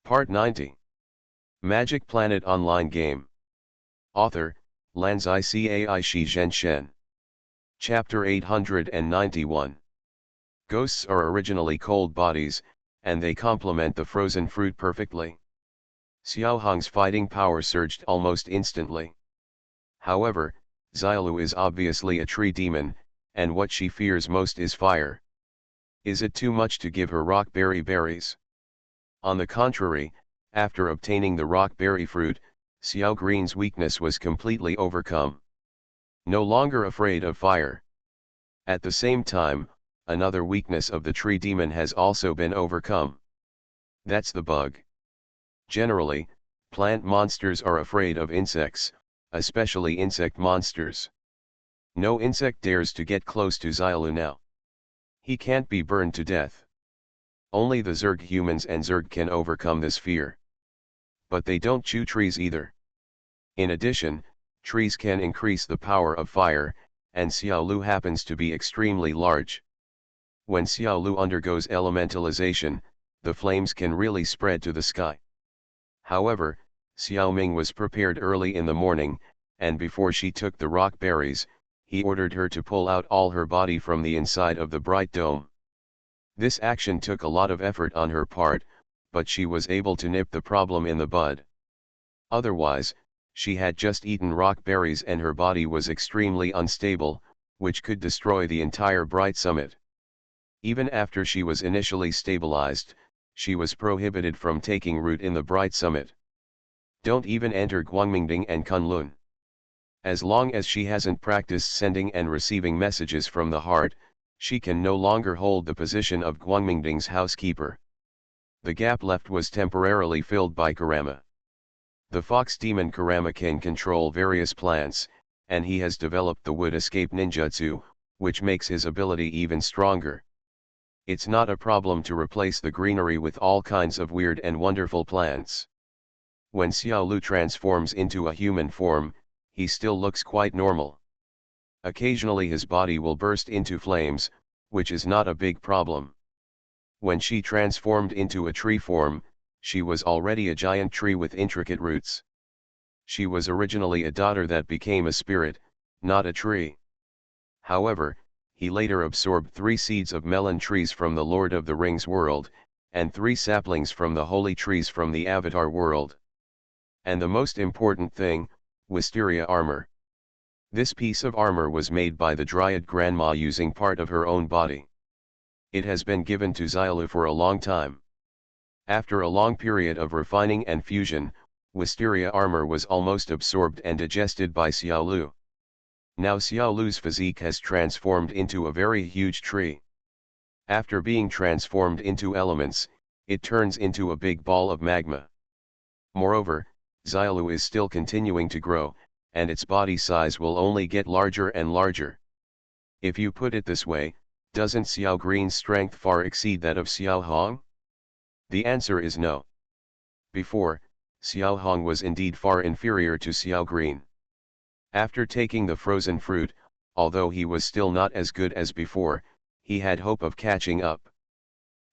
Part 90. Magic Planet Online Game. Author, Lanzai Cai Shi Zhen Shen. Chapter 891. Ghosts are originally cold bodies, and they complement the frozen fruit perfectly. Xiaohong's fighting power surged almost instantly. However, Xiaolu is obviously a tree demon, and what she fears most is fire. Is it too much to give her rockberry berries? On the contrary, after obtaining the rockberry fruit, Xiao Green's weakness was completely overcome. No longer afraid of fire. At the same time, another weakness of the tree demon has also been overcome. That's the bug. Generally, plant monsters are afraid of insects, especially insect monsters. No insect dares to get close to Xiaolu now. He can't be burned to death. Only the Zerg humans and Zerg can overcome this fear. But they don't chew trees either. In addition, trees can increase the power of fire, and Xiaolu happens to be extremely large. When Xiaolu undergoes elementalization, the flames can really spread to the sky. However, Xiaoming was prepared early in the morning, and before she took the rock berries, he ordered her to pull out all her body from the inside of the bright dome. This action took a lot of effort on her part, but she was able to nip the problem in the bud. Otherwise, she had just eaten rock berries and her body was extremely unstable, which could destroy the entire bright summit. Even after she was initially stabilized, she was prohibited from taking root in the bright summit. Don't even enter Guangmingding and Kunlun. As long as she hasn't practiced sending and receiving messages from the heart, she can no longer hold the position of Guangmingding's housekeeper. The gap left was temporarily filled by Kurama. The fox demon Kurama can control various plants, and he has developed the wood escape ninjutsu, which makes his ability even stronger. It's not a problem to replace the greenery with all kinds of weird and wonderful plants. When Xiaolu transforms into a human form, he still looks quite normal. Occasionally his body will burst into flames, which is not a big problem. When she transformed into a tree form, she was already a giant tree with intricate roots. She was originally a daughter that became a spirit, not a tree. However, he later absorbed 3 seeds of melon trees from the Lord of the Rings world, and 3 saplings from the holy trees from the Avatar world. And the most important thing, wisteria armor. This piece of armor was made by the Dryad Grandma using part of her own body. It has been given to Xiaolu for a long time. After a long period of refining and fusion, wisteria armor was almost absorbed and digested by Xiaolu. Now Xiaolu's physique has transformed into a very huge tree. After being transformed into elements, it turns into a big ball of magma. Moreover, Xiaolu is still continuing to grow, and its body size will only get larger and larger. If you put it this way, doesn't Xiao Green's strength far exceed that of Xiao Hong? The answer is no. Before, Xiao Hong was indeed far inferior to Xiao Green. After taking the frozen fruit, although he was still not as good as before, he had hope of catching up.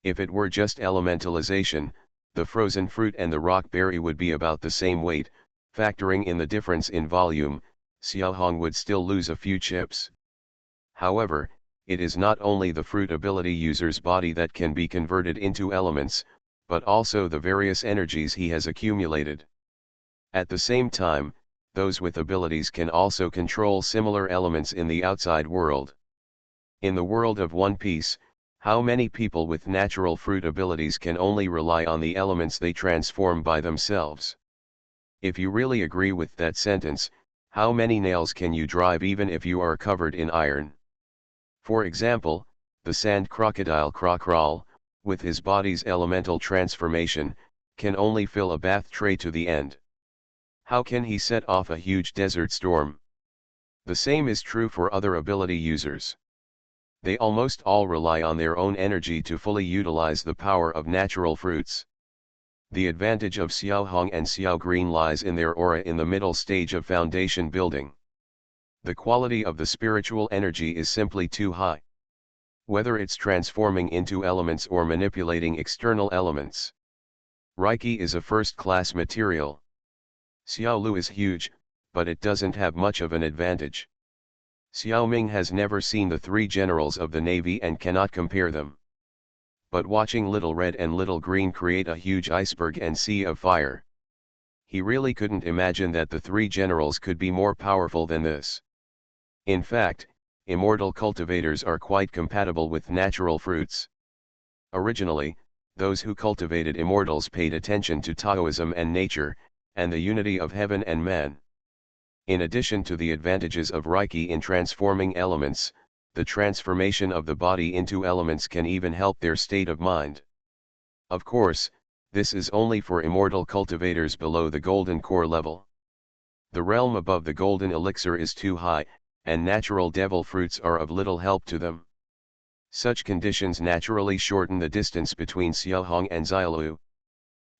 If it were just elementalization, the frozen fruit and the rock berry would be about the same weight, factoring in the difference in volume, Xiao Hong would still lose a few chips. However, it is not only the fruit ability user's body that can be converted into elements, but also the various energies he has accumulated. At the same time, those with abilities can also control similar elements in the outside world. In the world of One Piece, how many people with natural fruit abilities can only rely on the elements they transform by themselves? If you really agree with that sentence, how many nails can you drive even if you are covered in iron? For example, the sand crocodile Crocrol, with his body's elemental transformation, can only fill a bath tray to the end. How can he set off a huge desert storm? The same is true for other ability users. They almost all rely on their own energy to fully utilize the power of natural fruits. The advantage of Xiao Hong and Xiao Green lies in their aura in the middle stage of foundation building. The quality of the spiritual energy is simply too high. Whether it's transforming into elements or manipulating external elements. Reiki is a first-class material. Xiaolu is huge, but it doesn't have much of an advantage. Xiao Ming has never seen the three generals of the Navy and cannot compare them. But watching Little Red and Little Green create a huge iceberg and sea of fire, he really couldn't imagine that the three generals could be more powerful than this. In fact, immortal cultivators are quite compatible with natural fruits. Originally, those who cultivated immortals paid attention to Taoism and nature, and the unity of heaven and man. In addition to the advantages of Reiki in transforming elements, the transformation of the body into elements can even help their state of mind. Of course, this is only for immortal cultivators below the golden core level. The realm above the golden elixir is too high, and natural devil fruits are of little help to them. Such conditions naturally shorten the distance between Xiaohong and Xiaolu.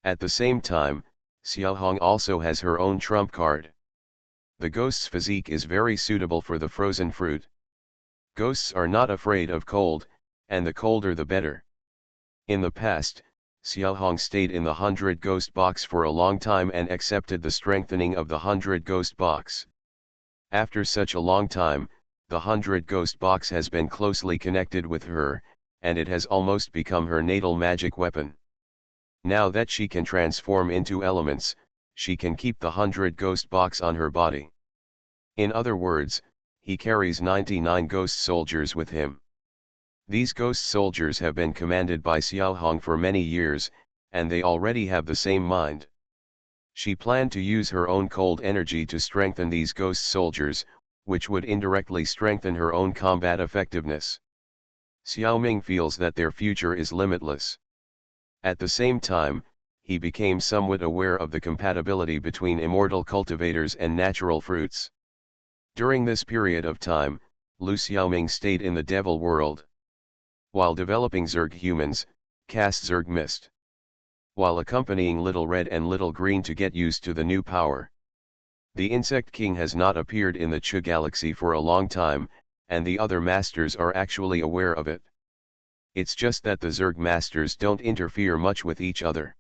At the same time, Xiaohong also has her own trump card. The ghost's physique is very suitable for the frozen fruit. Ghosts are not afraid of cold, and the colder the better. In the past, Xiaohong stayed in the 100 ghost box for a long time and accepted the strengthening of the 100 ghost box. After such a long time, the 100 ghost box has been closely connected with her, and it has almost become her natal magic weapon. Now that she can transform into elements, she can keep the 100 ghost box on her body. In other words, he carries 99 ghost soldiers with him. These ghost soldiers have been commanded by Xiaohong for many years, and they already have the same mind. She planned to use her own cold energy to strengthen these ghost soldiers, which would indirectly strengthen her own combat effectiveness. Xiao Ming feels that their future is limitless. At the same time, he became somewhat aware of the compatibility between immortal cultivators and natural fruits. During this period of time, Lu Xiaoming stayed in the devil world. While developing Zerg humans, cast Zerg mist. While accompanying Little Red and Little Green to get used to the new power. The Insect King has not appeared in the Chu galaxy for a long time, and the other masters are actually aware of it. It's just that the Zerg masters don't interfere much with each other.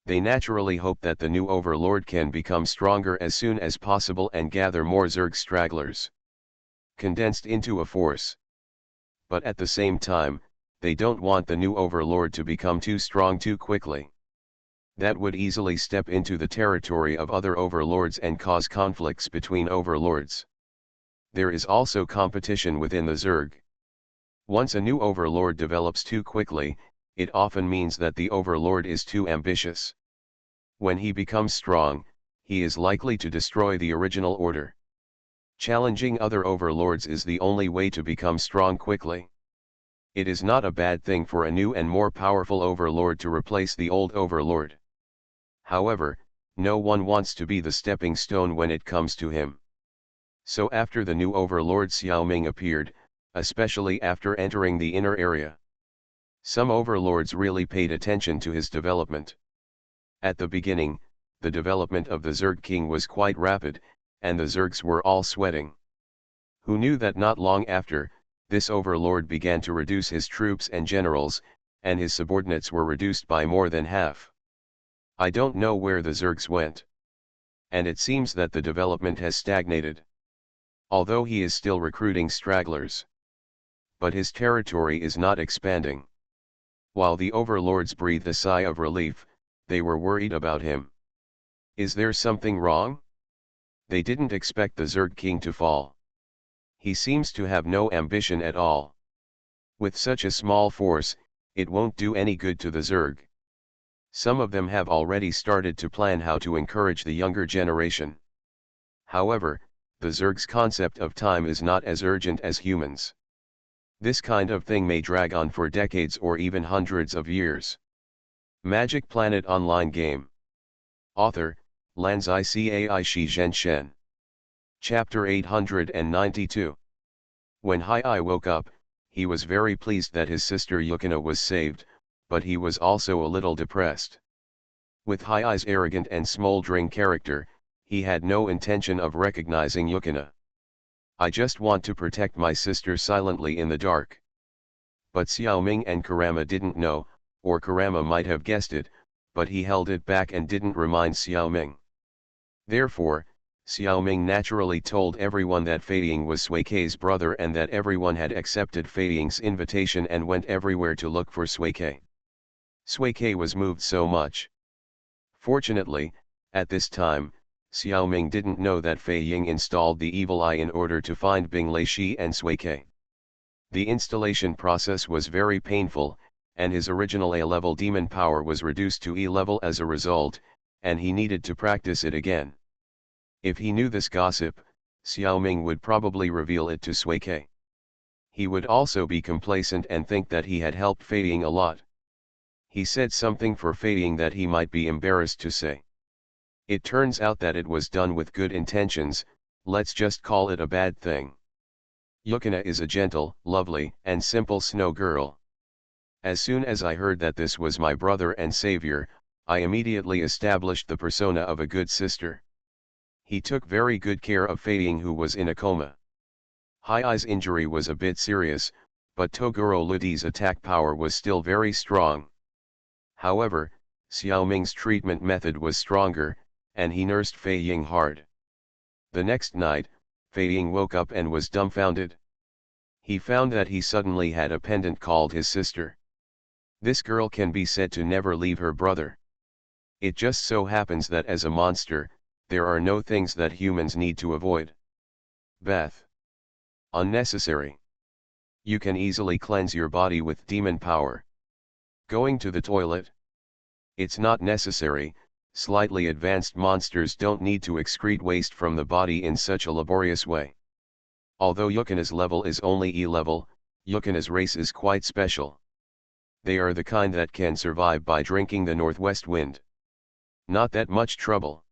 They naturally hope that the new overlord can become stronger as soon as possible and gather more Zerg stragglers, condensed into a force. But at the same time, they don't want the new overlord to become too strong too quickly. That would easily step into the territory of other overlords and cause conflicts between overlords. There is also competition within the Zerg. Once a new overlord develops too quickly, it often means that the overlord is too ambitious. When he becomes strong, he is likely to destroy the original order. Challenging other overlords is the only way to become strong quickly. It is not a bad thing for a new and more powerful overlord to replace the old overlord. However, no one wants to be the stepping stone when it comes to him. So after the new overlord Xiaoming appeared, especially after entering the inner area, some overlords really paid attention to his development. At the beginning, the development of the Zerg King was quite rapid, and the Zergs were all sweating. Who knew that not long after, this overlord began to reduce his troops and generals, and his subordinates were reduced by more than half. I don't know where the Zergs went. And it seems that the development has stagnated. Although he is still recruiting stragglers. But his territory is not expanding. While the overlords breathed a sigh of relief, they were worried about him. Is there something wrong? They didn't expect the Zerg King to fall. He seems to have no ambition at all. With such a small force, it won't do any good to the Zerg. Some of them have already started to plan how to encourage the younger generation. However, the Zerg's concept of time is not as urgent as humans. This kind of thing may drag on for decades or even hundreds of years. Magic Planet Online Game. Author, Lanzai Cai Shi Zhen Shen. Chapter 892. When Hai woke up, he was very pleased that his sister Yukina was saved, but he was also a little depressed. With Hai's arrogant and smoldering character, he had no intention of recognizing Yukina. I just want to protect my sister silently in the dark. But Xiaoming and Kurama didn't know, or Kurama might have guessed it, but he held it back and didn't remind Xiaoming. Therefore, Xiaoming naturally told everyone that Fei Ying was Sui Kei's brother and that everyone had accepted Fei Ying's invitation and went everywhere to look for Sui Kei. Sui Kei was moved so much. Fortunately, at this time, Xiaoming didn't know that Fei Ying installed the evil eye in order to find Bing Leishi and Sui Kei. The installation process was very painful, and his original A-level demon power was reduced to E-level as a result, and he needed to practice it again. If he knew this gossip, Xiaoming would probably reveal it to Sui Kei. He would also be complacent and think that he had helped Fei Ying a lot. He said something for Fei Ying that he might be embarrassed to say. It turns out that it was done with good intentions, let's just call it a bad thing. Yukina is a gentle, lovely, and simple snow girl. As soon as I heard that this was my brother and savior, I immediately established the persona of a good sister. He took very good care of Fei Ying, who was in a coma. Hai-Ai's injury was a bit serious, but Toguro Ludi's attack power was still very strong. However, Xiaoming's treatment method was stronger, and he nursed Fei Ying hard. The next night, Fei Ying woke up and was dumbfounded. He found that he suddenly had a pendant called his sister. This girl can be said to never leave her brother. It just so happens that as a monster, there are no things that humans need to avoid. Bath. Unnecessary. You can easily cleanse your body with demon power. Going to the toilet. It's not necessary. Slightly advanced monsters don't need to excrete waste from the body in such a laborious way. Although Yukina's level is only E-level, Yukina's race is quite special. They are the kind that can survive by drinking the northwest wind. Not that much trouble.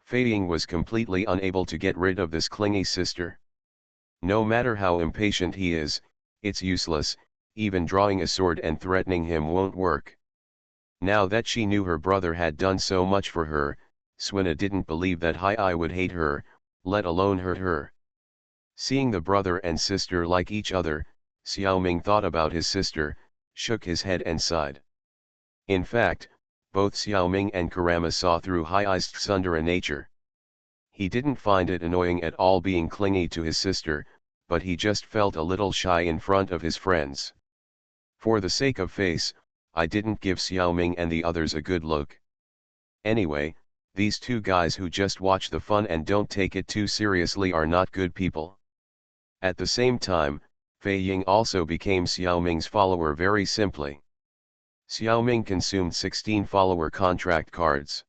Fei Ying was completely unable to get rid of this clingy sister. No matter how impatient he is, it's useless, even drawing a sword and threatening him won't work. Now that she knew her brother had done so much for her, Suina didn't believe that Hai-Ai would hate her, let alone hurt her. Seeing the brother and sister like each other, Xiaoming thought about his sister, shook his head and sighed. In fact, both Xiaoming and Kurama saw through Hai-Ai's tsundere nature. He didn't find it annoying at all being clingy to his sister, but he just felt a little shy in front of his friends. For the sake of face, I didn't give Xiaoming and the others a good look. Anyway, these two guys who just watch the fun and don't take it too seriously are not good people. At the same time, Fei Ying also became Xiaoming's follower very simply. Xiaoming consumed 16 follower contract cards.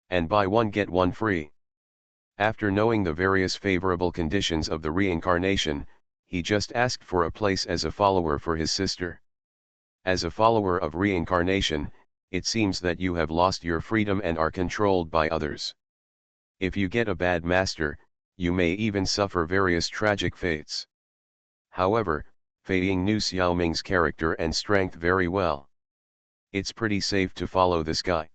And buy one get one free. After knowing the various favorable conditions of the reincarnation, he just asked for a place as a follower for his sister. As a follower of reincarnation, it seems that you have lost your freedom and are controlled by others. If you get a bad master, you may even suffer various tragic fates. However, Fei Ying knew Xiaoming's character and strength very well. It's pretty safe to follow this guy.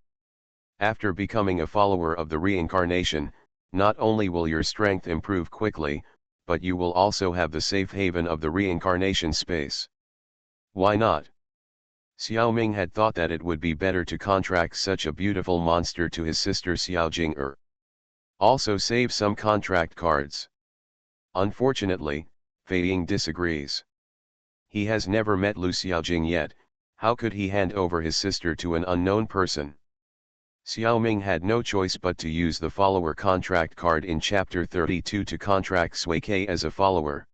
After becoming a follower of the reincarnation, not only will your strength improve quickly, but you will also have the safe haven of the reincarnation space. Why not? Xiaoming had thought that it would be better to contract such a beautiful monster to his sister Xiaojing also save some contract cards. Unfortunately, Fei Ying disagrees. He has never met Lu Xiaojing yet, how could he hand over his sister to an unknown person? Xiaoming had no choice but to use the follower contract card in chapter 32 to contract Sui Kei as a follower.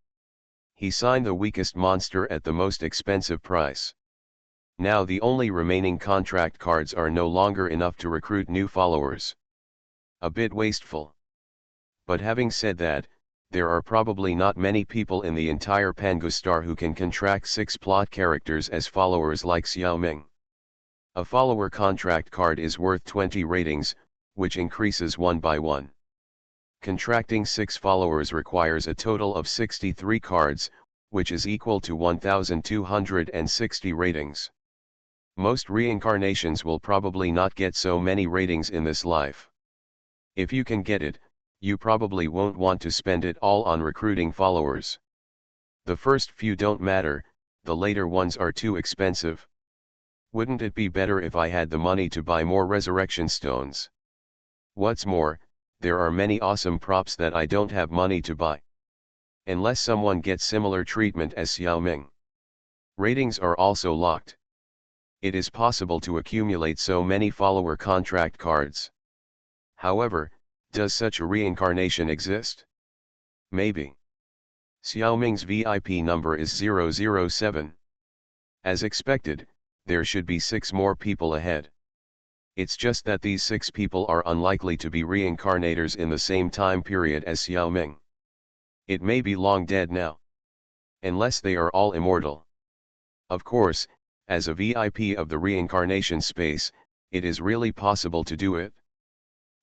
He signed the weakest monster at the most expensive price. Now the only remaining contract cards are no longer enough to recruit new followers. A bit wasteful. But having said that, there are probably not many people in the entire Pangustar who can contract 6 plot characters as followers like Xiaoming. A follower contract card is worth 20 ratings, which increases one by one. Contracting 6 followers requires a total of 63 cards, which is equal to 1,260 ratings. Most reincarnations will probably not get so many ratings in this life. If you can get it, you probably won't want to spend it all on recruiting followers. The first few don't matter, the later ones are too expensive. Wouldn't it be better if I had the money to buy more resurrection stones? What's more, there are many awesome props that I don't have money to buy. Unless someone gets similar treatment as Xiao Ming. Ratings are also locked. It is possible to accumulate so many follower contract cards. However, does such a reincarnation exist? Maybe. Xiao Ming's VIP number is 007. As expected, there should be 6 more people ahead. It's just that these 6 people are unlikely to be reincarnators in the same time period as Xiao Ming. It may be long dead now. Unless they are all immortal. Of course, as a VIP of the reincarnation space, it is really possible to do it.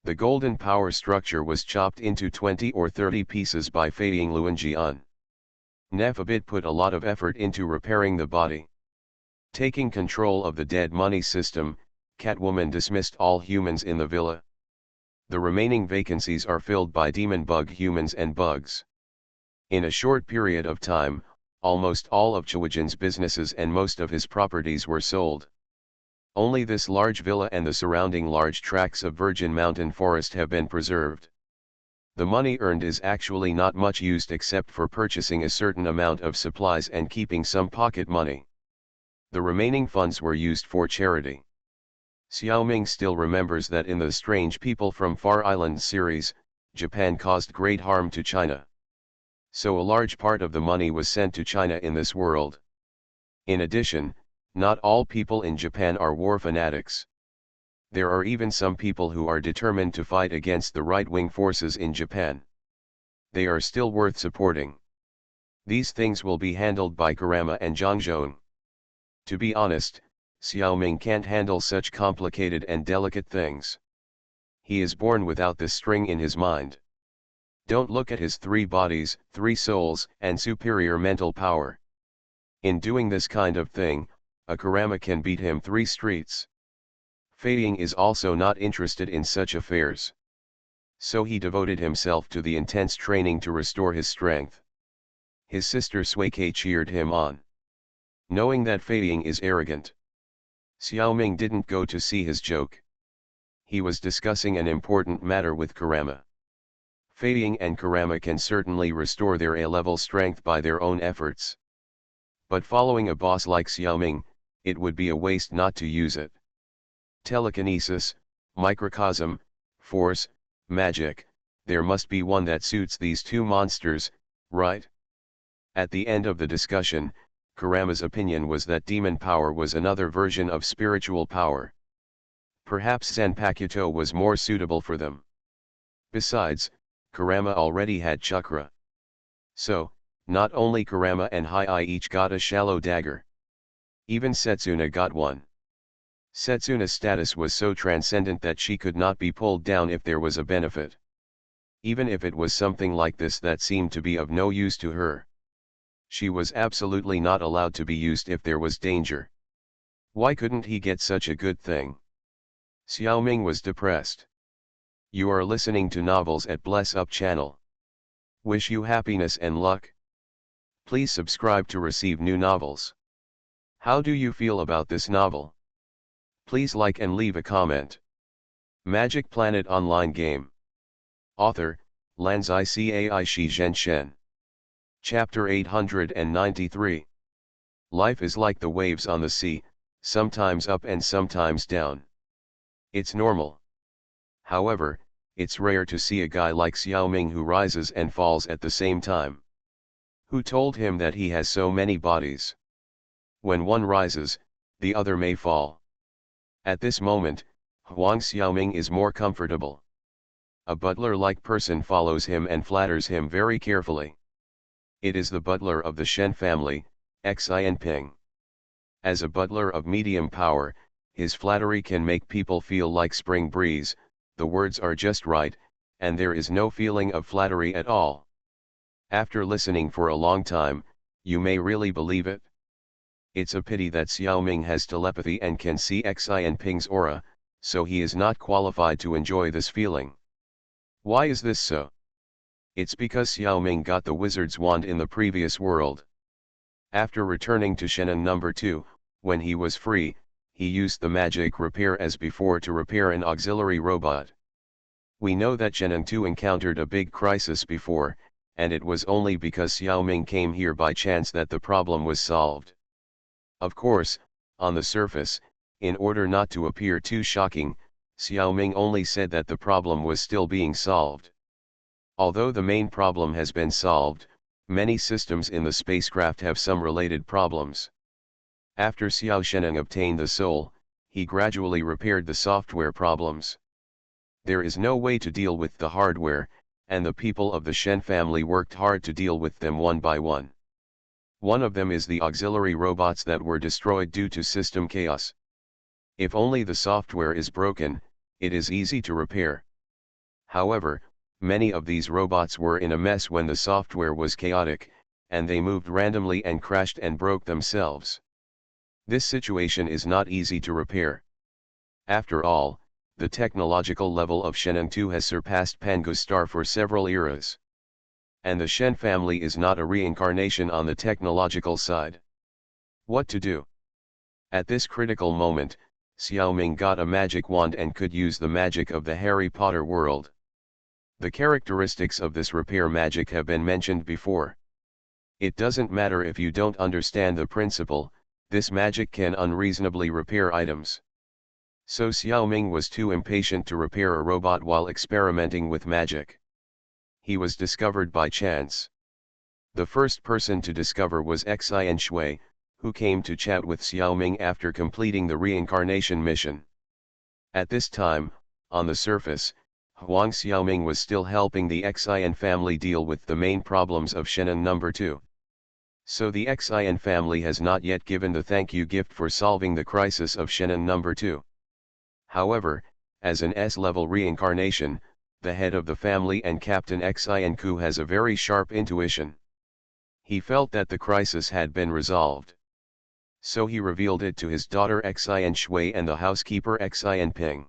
The golden power structure was chopped into 20 or 30 pieces by Feiying Luanjian. Nephabit put a lot of effort into repairing the body. Taking control of the dead money system, Catwoman dismissed all humans in the villa. The remaining vacancies are filled by demon bug humans and bugs. In a short period of time, almost all of Chiwijin's businesses and most of his properties were sold. Only this large villa and the surrounding large tracts of virgin mountain forest have been preserved. The money earned is actually not much used except for purchasing a certain amount of supplies and keeping some pocket money. The remaining funds were used for charity. Xiao Ming still remembers that in the Strange People from Far Island series, Japan caused great harm to China. So a large part of the money was sent to China in this world. In addition, not all people in Japan are war fanatics. There are even some people who are determined to fight against the right-wing forces in Japan. They are still worth supporting. These things will be handled by Kurama and Zhang Zhong. To be honest, Xiao Ming can't handle such complicated and delicate things. He is born without this string in his mind. Don't look at his 3 bodies, 3 souls, and superior mental power. In doing this kind of thing, a Kurama can beat him 3 streets. Feiying is also not interested in such affairs. So he devoted himself to the intense training to restore his strength. His sister Suike cheered him on. Knowing that Feiying is arrogant, Xiao Ming didn't go to see his joke. He was discussing an important matter with Kurama. Feiying and Kurama can certainly restore their A-level strength by their own efforts. But following a boss like Xiao Ming, it would be a waste not to use it. Telekinesis, microcosm, force, magic, there must be one that suits these 2 monsters, right? At the end of the discussion, Kurama's opinion was that demon power was another version of spiritual power. Perhaps Zanpakuto was more suitable for them. Besides, Kurama already had chakra. So, not only Kurama and Hai each got a shallow dagger. Even Setsuna got one. Setsuna's status was so transcendent that she could not be pulled down if there was a benefit. Even if it was something like this that seemed to be of no use to her. She was absolutely not allowed to be used if there was danger. Why couldn't he get such a good thing? Xiao Ming was depressed. You are listening to Novels at Bless Up channel. Wish you happiness and luck. Please subscribe to receive new novels. How do you feel about this novel? Please like and leave a comment. Magic Planet Online Game. Author, Lanzai Cai Shi Zhen Shen. Chapter 893. Life is like the waves on the sea, sometimes up and sometimes down. It's normal. However, it's rare to see a guy like Xiao Ming who rises and falls at the same time. Who told him that he has so many bodies? When one rises, the other may fall. At this moment, Huang Xiaoming is more comfortable. A butler-like person follows him and flatters him very carefully. It is the butler of the Shen family, Xin Ping. As a butler of medium power, his flattery can make people feel like spring breeze, the words are just right, and there is no feeling of flattery at all. After listening for a long time, you may really believe it. It's a pity that Xiaoming has telepathy and can see Xin Ping's aura, so he is not qualified to enjoy this feeling. Why is this so? It's because Xiaoming got the wizard's wand in the previous world. After returning to Shannon number 2, when he was free, he used the magic repair as before to repair an auxiliary robot. We know that Sheneng 2 encountered a big crisis before, and it was only because Xiaoming came here by chance that the problem was solved. Of course, on the surface, in order not to appear too shocking, Xiaoming only said that the problem was still being solved. Although the main problem has been solved, many systems in the spacecraft have some related problems. After Xiao Sheneng obtained the soul, he gradually repaired the software problems. There is no way to deal with the hardware, and the people of the Shen family worked hard to deal with them one by one. One of them is the auxiliary robots that were destroyed due to system chaos. If only the software is broken, it is easy to repair. However, many of these robots were in a mess when the software was chaotic, and they moved randomly and crashed and broke themselves. This situation is not easy to repair. After all, the technological level of Sheneng 2 has surpassed Pangu Star for several eras. And the Shen family is not a reincarnation on the technological side. What to do? At this critical moment, Xiaoming got a magic wand and could use the magic of the Harry Potter world. The characteristics of this repair magic have been mentioned before. It doesn't matter if you don't understand the principle, this magic can unreasonably repair items. So Xiaoming was too impatient to repair a robot while experimenting with magic. He was discovered by chance. The first person to discover was Xian Shui, who came to chat with Xiaoming after completing the reincarnation mission. At this time, on the surface, Huang Xiaoming was still helping the Xian family deal with the main problems of Sheneng number 2. So the Xian family has not yet given the thank you gift for solving the crisis of Sheneng number 2. However, as an S-level reincarnation, the head of the family and Captain Xian Ku has a very sharp intuition. He felt that the crisis had been resolved. So he revealed it to his daughter Xian Shui and the housekeeper Xian Ping.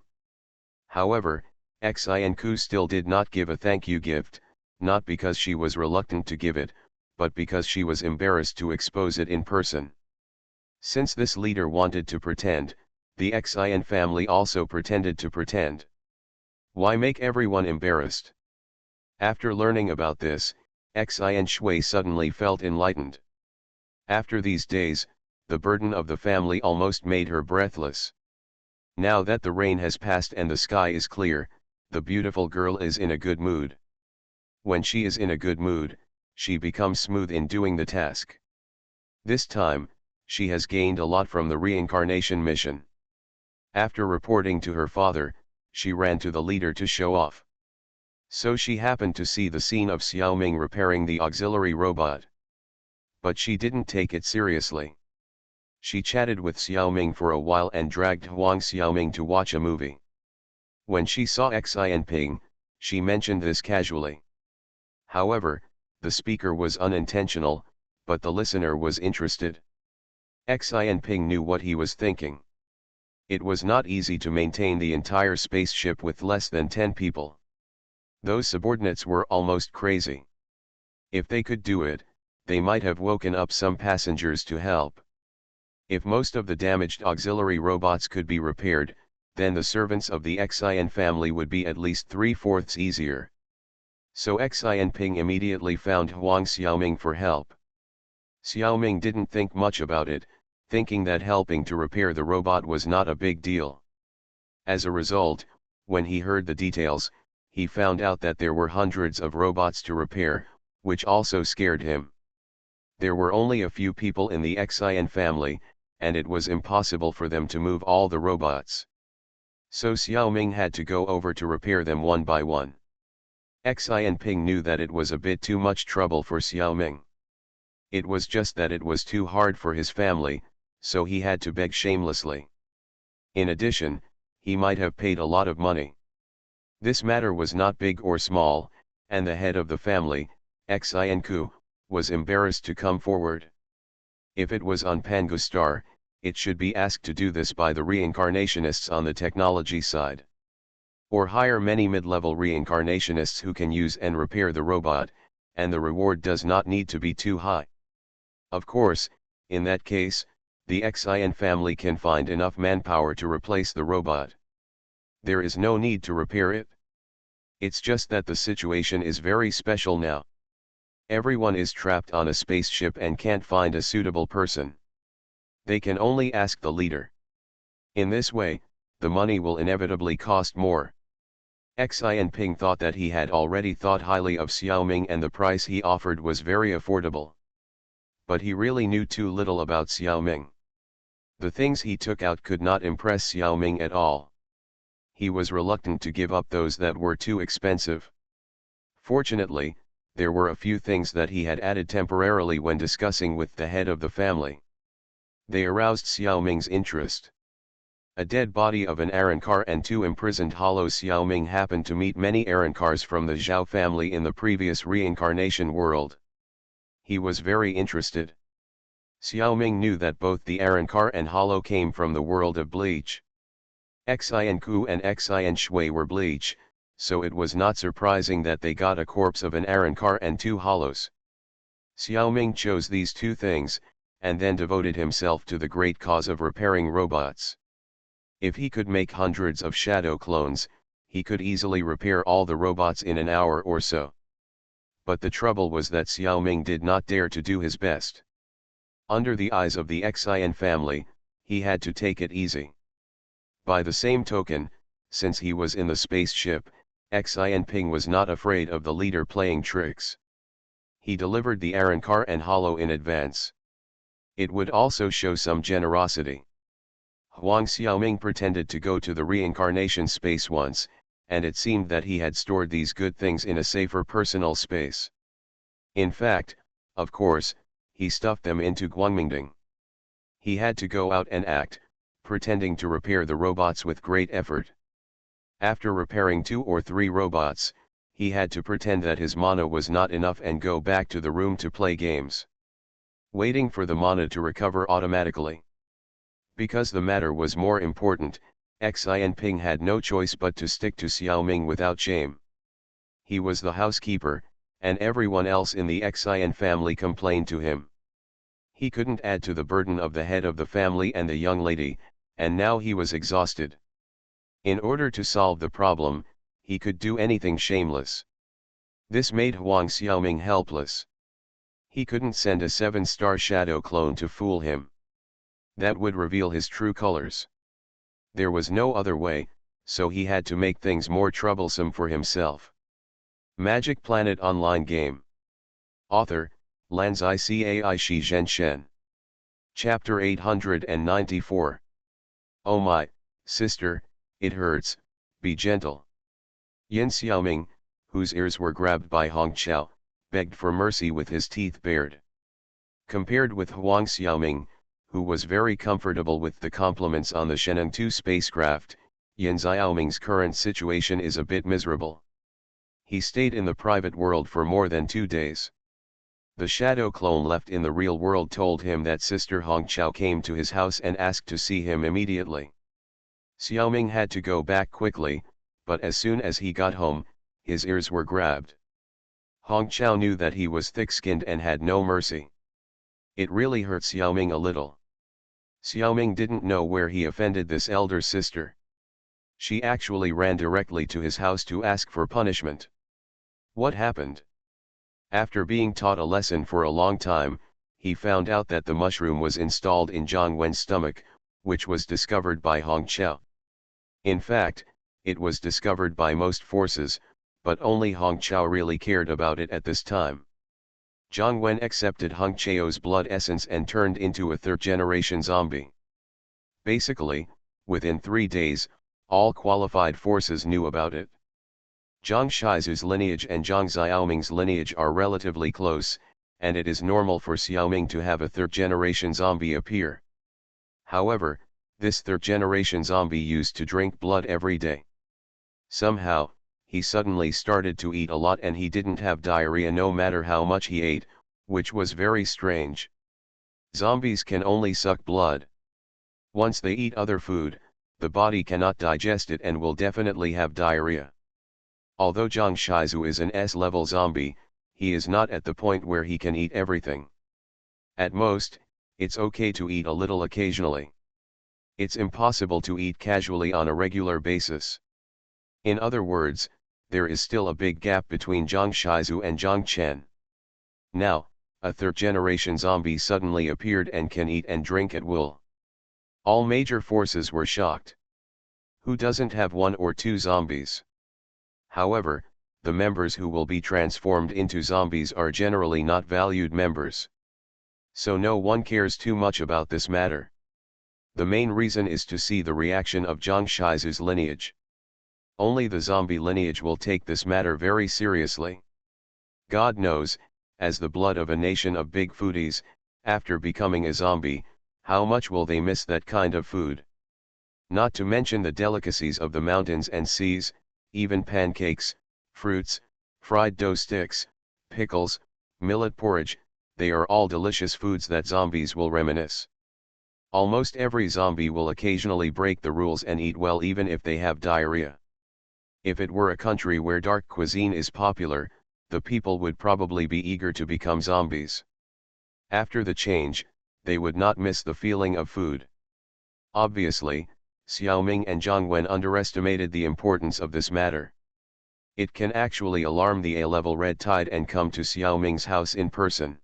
However, Xian Ku still did not give a thank you gift, not because she was reluctant to give it, but because she was embarrassed to expose it in person. Since this leader wanted to pretend, the Xian family also pretended to pretend. Why make everyone embarrassed? After learning about this, Xian Shui suddenly felt enlightened. After these days, the burden of the family almost made her breathless. Now that the rain has passed and the sky is clear, the beautiful girl is in a good mood. When she is in a good mood, she becomes smooth in doing the task. This time, she has gained a lot from the reincarnation mission. After reporting to her father, she ran to the leader to show off. So she happened to see the scene of Xiaoming repairing the auxiliary robot. But she didn't take it seriously. She chatted with Xiaoming for a while and dragged Huang Xiaoming to watch a movie. When she saw Xian Ping, she mentioned this casually. However, the speaker was unintentional, but the listener was interested. Xian Ping knew what he was thinking. It was not easy to maintain the entire spaceship with less than 10 people. Those subordinates were almost crazy. If they could do it, they might have woken up some passengers to help. If most of the damaged auxiliary robots could be repaired, then the servants of the Xian family would be at least 3/4 easier. So Xian Ping immediately found Huang Xiaoming for help. Xiaoming didn't think much about it, thinking that helping to repair the robot was not a big deal. As a result, when he heard the details, he found out that there were hundreds of robots to repair, which also scared him. There were only a few people in the Xian family, and it was impossible for them to move all the robots. So Xiaoming had to go over to repair them one by one. Xian Ping knew that it was a bit too much trouble for Xiaoming. It was just that it was too hard for his family, so he had to beg shamelessly. In addition, he might have paid a lot of money. This matter was not big or small, and the head of the family, Xian Ku, was embarrassed to come forward. If it was on Pangu Star, it should be asked to do this by the reincarnationists on the technology side. Or hire many mid-level reincarnationists who can use and repair the robot, and the reward does not need to be too high. Of course, in that case, the Xin family can find enough manpower to replace the robot. There is no need to repair it. It's just that the situation is very special now. Everyone is trapped on a spaceship and can't find a suitable person. They can only ask the leader. In this way, the money will inevitably cost more. Xin Ping thought that he had already thought highly of Xiaoming and the price he offered was very affordable. But he really knew too little about Xiaoming. The things he took out could not impress Xiaoming at all. He was reluctant to give up those that were too expensive. Fortunately, there were a few things that he had added temporarily when discussing with the head of the family. They aroused Xiaoming's interest. A dead body of an Arrankar and 2 imprisoned hollows. Xiaoming happened to meet many Arrankars from the Zhao family in the previous reincarnation world. He was very interested. Xiaoming knew that both the Arrankar and hollow came from the world of bleach. Xin Ku and Xin Shui were bleach, so it was not surprising that they got a corpse of an Arrankar and 2 hollows. Xiaoming chose these 2 things, and then devoted himself to the great cause of repairing robots. If he could make hundreds of shadow clones, he could easily repair all the robots in an hour or so. But the trouble was that Xiaoming did not dare to do his best. Under the eyes of the Xin family, he had to take it easy. By the same token, since he was in the spaceship, Xin Ping was not afraid of the leader playing tricks. He delivered the Arrankar and hollow in advance. It would also show some generosity. Huang Xiaoming pretended to go to the reincarnation space once, and it seemed that he had stored these good things in a safer personal space. In fact, of course, he stuffed them into Guangmingding. He had to go out and act, pretending to repair the robots with great effort. After repairing 2 or 3 robots, he had to pretend that his mana was not enough and go back to the room to play games, waiting for the mana to recover automatically. Because the matter was more important, Xin Ping had no choice but to stick to Xiaoming without shame. He was the housekeeper, and everyone else in the Xin family complained to him. He couldn't add to the burden of the head of the family and the young lady, and now he was exhausted. In order to solve the problem, he could do anything shameless. This made Huang Xiaoming helpless. He couldn't send a 7-star shadow clone to fool him. That would reveal his true colors. There was no other way, so he had to make things more troublesome for himself. Magic Planet Online Game. Author, Lanzai Cai Shi Zhen Shen. Chapter 894. Oh my, sister, it hurts, be gentle. Yin Xiaoming, whose ears were grabbed by Hong Chao, begged for mercy with his teeth bared. Compared with Huang Xiaoming, who was very comfortable with the compliments on the Sheneng 2 spacecraft, Yin Xiaoming's current situation is a bit miserable. He stayed in the private world for more than 2 days. The shadow clone left in the real world told him that Sister Hong Chao came to his house and asked to see him immediately. Xiaoming had to go back quickly, but as soon as he got home, his ears were grabbed. Hong Chao knew that he was thick-skinned and had no mercy. It really hurt Xiaoming a little. Xiaoming didn't know where he offended this elder sister. She actually ran directly to his house to ask for punishment. What happened? After being taught a lesson for a long time, he found out that the mushroom was installed in Zhang Wen's stomach, which was discovered by Hong Chao. In fact, it was discovered by most forces, but only Hong Chao really cared about it at this time. Zhang Wen accepted Hong Chao's blood essence and turned into a 3rd-generation zombie. Basically, within 3 days, all qualified forces knew about it. Zhang Shizu's lineage and Zhang Xiaoming's lineage are relatively close, and it is normal for Xiaoming to have a 3rd-generation zombie appear. However, this 3rd-generation zombie used to drink blood every day. Somehow, he suddenly started to eat a lot and he didn't have diarrhea no matter how much he ate, which was very strange. Zombies can only suck blood. Once they eat other food, the body cannot digest it and will definitely have diarrhea. Although Zhang Shizu is an S-level zombie, he is not at the point where he can eat everything. At most, It's okay to eat a little occasionally. It's impossible to eat casually on a regular basis. In other words, there is still a big gap between Zhang Shizu and Zhang Chen. Now, a third-generation zombie suddenly appeared and can eat and drink at will. All major forces were shocked. Who doesn't have one or two zombies? However, the members who will be transformed into zombies are generally not valued members. So no one cares too much about this matter. The main reason is to see the reaction of Zhang Shizu's lineage. Only the zombie lineage will take this matter very seriously. God knows, as the blood of a nation of big foodies, after becoming a zombie, how much will they miss that kind of food? Not to mention the delicacies of the mountains and seas, even pancakes, fruits, fried dough sticks, pickles, millet porridge, they are all delicious foods that zombies will reminisce. Almost every zombie will occasionally break the rules and eat well even if they have diarrhea. If it were a country where dark cuisine is popular, the people would probably be eager to become zombies. After the change, they would not miss the feeling of food. Obviously, Xiaoming and Zhang Wen underestimated the importance of this matter. It can actually alarm the A-level Red Tide and come to Xiaoming's house in person.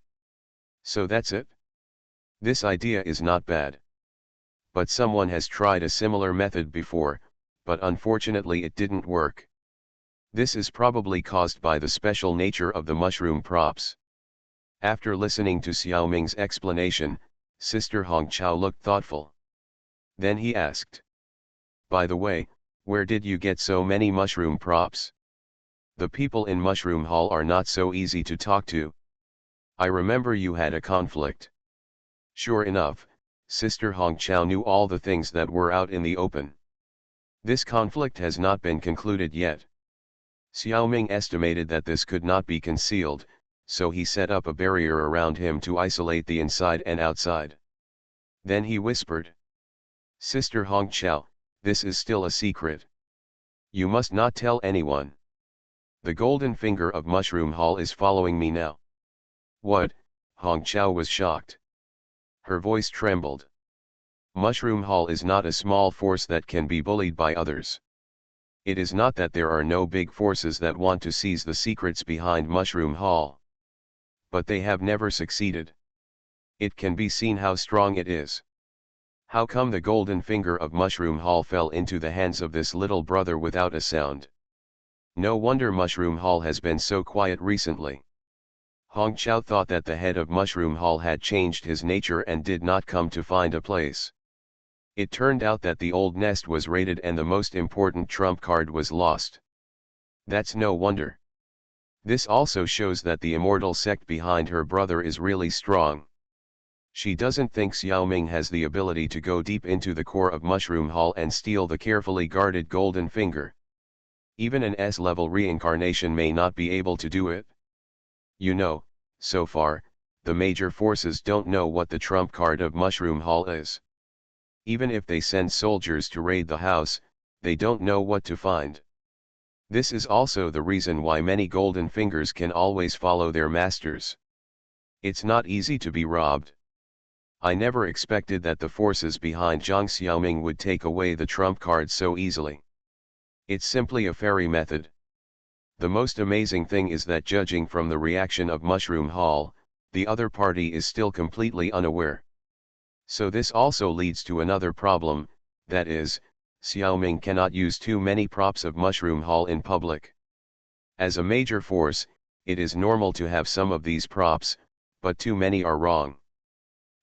So that's it? This idea is not bad. But someone has tried a similar method before, but unfortunately it didn't work. This is probably caused by the special nature of the mushroom props. After listening to Xiaoming's explanation, Sister Hongqiao looked thoughtful. Then he asked, "By the way, where did you get so many mushroom props? The people in Mushroom Hall are not so easy to talk to. I remember you had a conflict." Sure enough, Sister Hongqiao knew all the things that were out in the open. This conflict has not been concluded yet. Xiaoming estimated that this could not be concealed, so he set up a barrier around him to isolate the inside and outside. Then he whispered, "Sister Hongqiao, this is still a secret. You must not tell anyone. The golden finger of Mushroom Hall is following me now." "What?" Hongqiao was shocked. Her voice trembled. Mushroom Hall is not a small force that can be bullied by others. It is not that there are no big forces that want to seize the secrets behind Mushroom Hall. But they have never succeeded. It can be seen how strong it is. How come the golden finger of Mushroom Hall fell into the hands of this little brother without a sound? No wonder Mushroom Hall has been so quiet recently. Hongqiao thought that the head of Mushroom Hall had changed his nature and did not come to find a place. It turned out that the old nest was raided and the most important trump card was lost. That's no wonder. This also shows that the immortal sect behind her brother is really strong. She doesn't think Xiaoming has the ability to go deep into the core of Mushroom Hall and steal the carefully guarded golden finger. Even an S-level reincarnation may not be able to do it. You know, so far, the major forces don't know what the trump card of Mushroom Hall is. Even if they send soldiers to raid the house, they don't know what to find. This is also the reason why many golden fingers can always follow their masters. It's not easy to be robbed. I never expected that the forces behind Zhang Xiaoming would take away the trump card so easily. It's simply a fairy method. The most amazing thing is that judging from the reaction of Mushroom Hall, the other party is still completely unaware. So this also leads to another problem, that is, Xiaoming cannot use too many props of Mushroom Hall in public. As a major force, it is normal to have some of these props, but too many are wrong.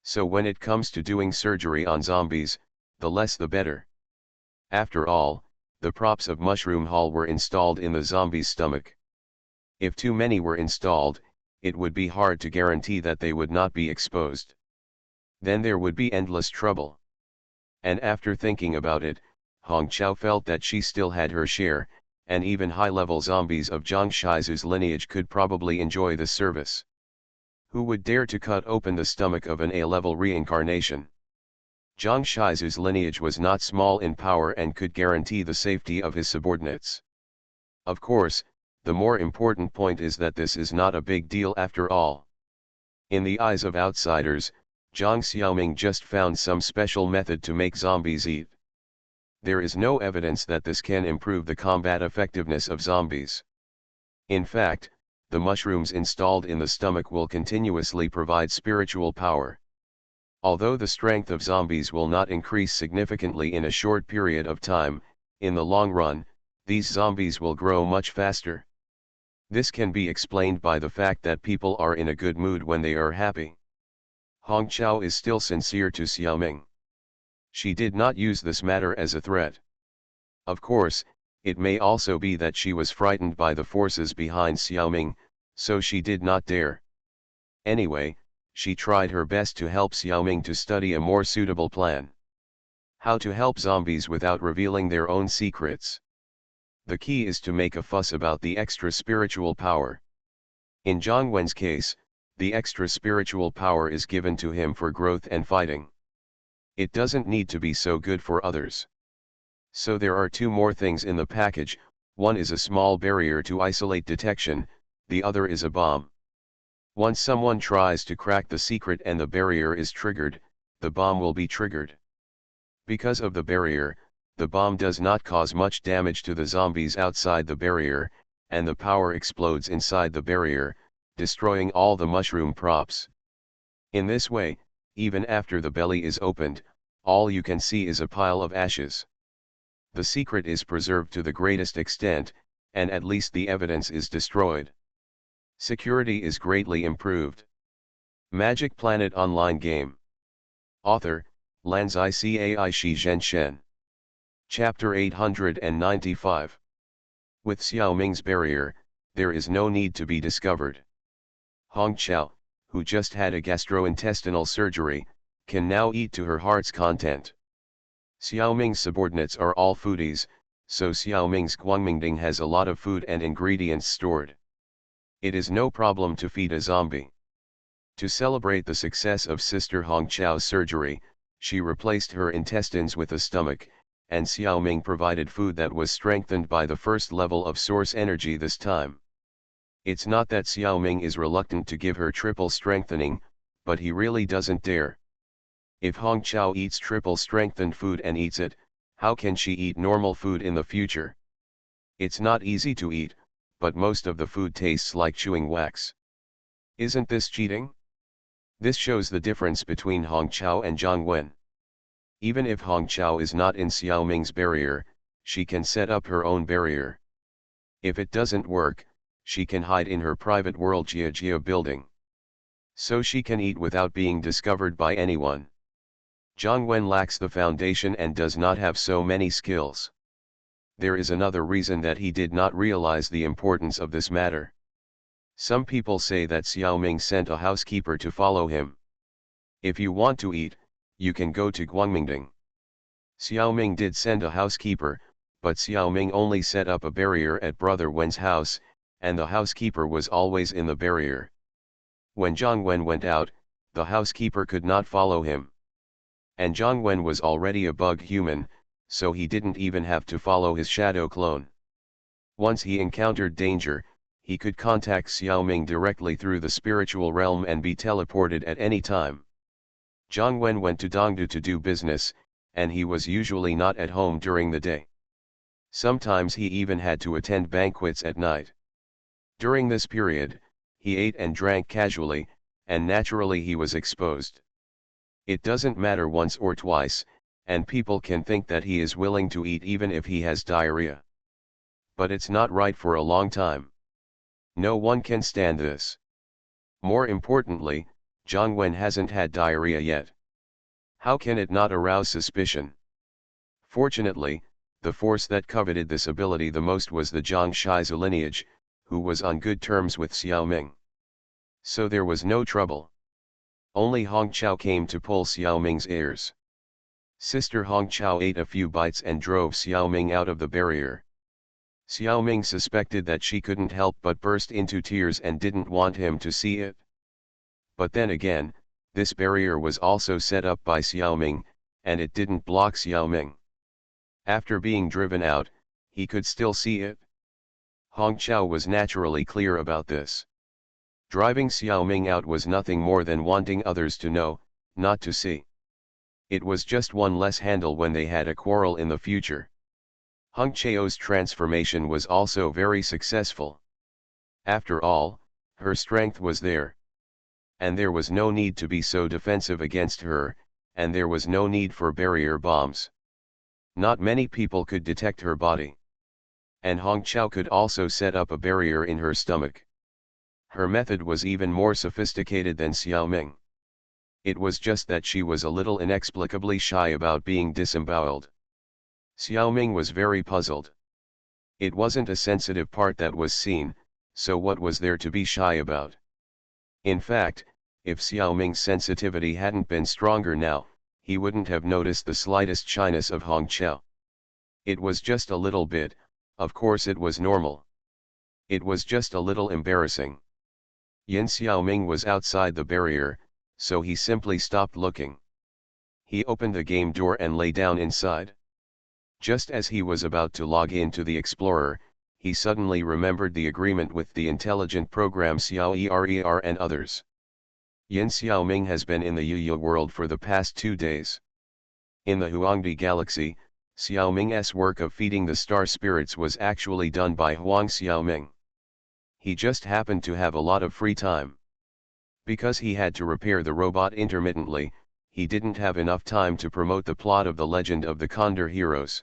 So when it comes to doing surgery on zombies, the less the better. After all, the props of Mushroom Hall were installed in the zombie's stomach. If too many were installed, it would be hard to guarantee that they would not be exposed. Then there would be endless trouble. And after thinking about it, Hongqiao felt that she still had her share, and even high-level zombies of Zhang Shizu's lineage could probably enjoy the service. Who would dare to cut open the stomach of an A-level reincarnation? Zhang Shizu's lineage was not small in power and could guarantee the safety of his subordinates. Of course, the more important point is that this is not a big deal after all. In the eyes of outsiders, Jiang Xiaoming just found some special method to make zombies eat. There is no evidence that this can improve the combat effectiveness of zombies. In fact, the mushrooms installed in the stomach will continuously provide spiritual power. Although the strength of zombies will not increase significantly in a short period of time, in the long run, these zombies will grow much faster. This can be explained by the fact that people are in a good mood when they are happy. Hong Chao is still sincere to Xiaoming. She did not use this matter as a threat. Of course, it may also be that she was frightened by the forces behind Xiaoming, so she did not dare. Anyway, she tried her best to help Xiaoming to study a more suitable plan. How to help zombies without revealing their own secrets. The key is to make a fuss about the extra spiritual power. In Zhang Wen's case, the extra spiritual power is given to him for growth and fighting. It doesn't need to be so good for others. So there are two more things in the package, one is a small barrier to isolate detection, the other is a bomb. Once someone tries to crack the secret and the barrier is triggered, the bomb will be triggered. Because of the barrier, the bomb does not cause much damage to the zombies outside the barrier, and the power explodes inside the barrier, destroying all the mushroom props. In this way, even after the belly is opened, all you can see is a pile of ashes. The secret is preserved to the greatest extent, and at least the evidence is destroyed. Security is greatly improved. Magic Planet Online Game. Author, Lanzai Cai Shi Zhen Shen. Chapter 895. With Xiaoming's barrier, there is no need to be discovered. Hong Chao, who just had a gastrointestinal surgery, can now eat to her heart's content. Xiaoming's subordinates are all foodies, so Xiaoming's Guangmingding has a lot of food and ingredients stored. It is no problem to feed a zombie. To celebrate the success of Sister Hong Chao's surgery, she replaced her intestines with a stomach, and Xiaoming provided food that was strengthened by the first level of source energy this time. It's not that Xiaoming is reluctant to give her triple strengthening, but he really doesn't dare. If Hong Chao eats triple strengthened food and eats it, how can she eat normal food in the future? It's not easy to eat, but most of the food tastes like chewing wax. Isn't this cheating? This shows the difference between Hong Chao and Zhang Wen. Even if Hong Chao is not in Xiaoming's barrier, she can set up her own barrier. If it doesn't work, she can hide in her private world Jia building. So she can eat without being discovered by anyone. Zhang Wen lacks the foundation and does not have so many skills. There is another reason that he did not realize the importance of this matter. Some people say that Xiaoming sent a housekeeper to follow him. If you want to eat, you can go to Guangmingding. Xiaoming did send a housekeeper, but Xiaoming only set up a barrier at Brother Wen's house, and the housekeeper was always in the barrier. When Zhang Wen went out, the housekeeper could not follow him. And Zhang Wen was already a bug human, so he didn't even have to follow his shadow clone. Once he encountered danger, he could contact Xiaoming directly through the spiritual realm and be teleported at any time. Zhang Wen went to Dongdu to do business, and he was usually not at home during the day. Sometimes he even had to attend banquets at night. During this period, he ate and drank casually, and naturally he was exposed. It doesn't matter once or twice, and people can think that he is willing to eat even if he has diarrhea. But it's not right for a long time. No one can stand this. More importantly, Zhang Wen hasn't had diarrhea yet. How can it not arouse suspicion? Fortunately, the force that coveted this ability the most was the Zhang Shizu lineage, who was on good terms with Xiaoming. So there was no trouble. Only Hong Chao came to pull Xiaoming's ears. Sister Hong Chao ate a few bites and drove Xiaoming out of the barrier. Xiaoming suspected that she couldn't help but burst into tears and didn't want him to see it. But then again, this barrier was also set up by Xiaoming, and it didn't block Xiaoming. After being driven out, he could still see it. Hong Chao was naturally clear about this. Driving Xiaoming out was nothing more than wanting others to know, not to see. It was just one less handle when they had a quarrel in the future. Hung Cheo's transformation was also very successful. After all, her strength was there. And there was no need to be so defensive against her, and there was no need for barrier bombs. Not many people could detect her body. And Hong Chao could also set up a barrier in her stomach. Her method was even more sophisticated than Xiao Ming. It was just that she was a little inexplicably shy about being disemboweled. Xiao Ming was very puzzled. It wasn't a sensitive part that was seen, so what was there to be shy about? In fact, if Xiao Ming's sensitivity hadn't been stronger now, he wouldn't have noticed the slightest shyness of Hong Chao. It was just a little bit, of course it was normal. It was just a little embarrassing. Yin Xiaoming was outside the barrier, so he simply stopped looking. He opened the game door and lay down inside. Just as he was about to log into the Explorer, he suddenly remembered the agreement with the intelligent program Xiao Er and others. Yin Xiaoming has been in the Yuya world for the past 2 days. In the Huangdi galaxy, Xiaoming's work of feeding the star spirits was actually done by Huang Xiaoming. He just happened to have a lot of free time. Because he had to repair the robot intermittently, he didn't have enough time to promote the plot of the Legend of the Condor Heroes.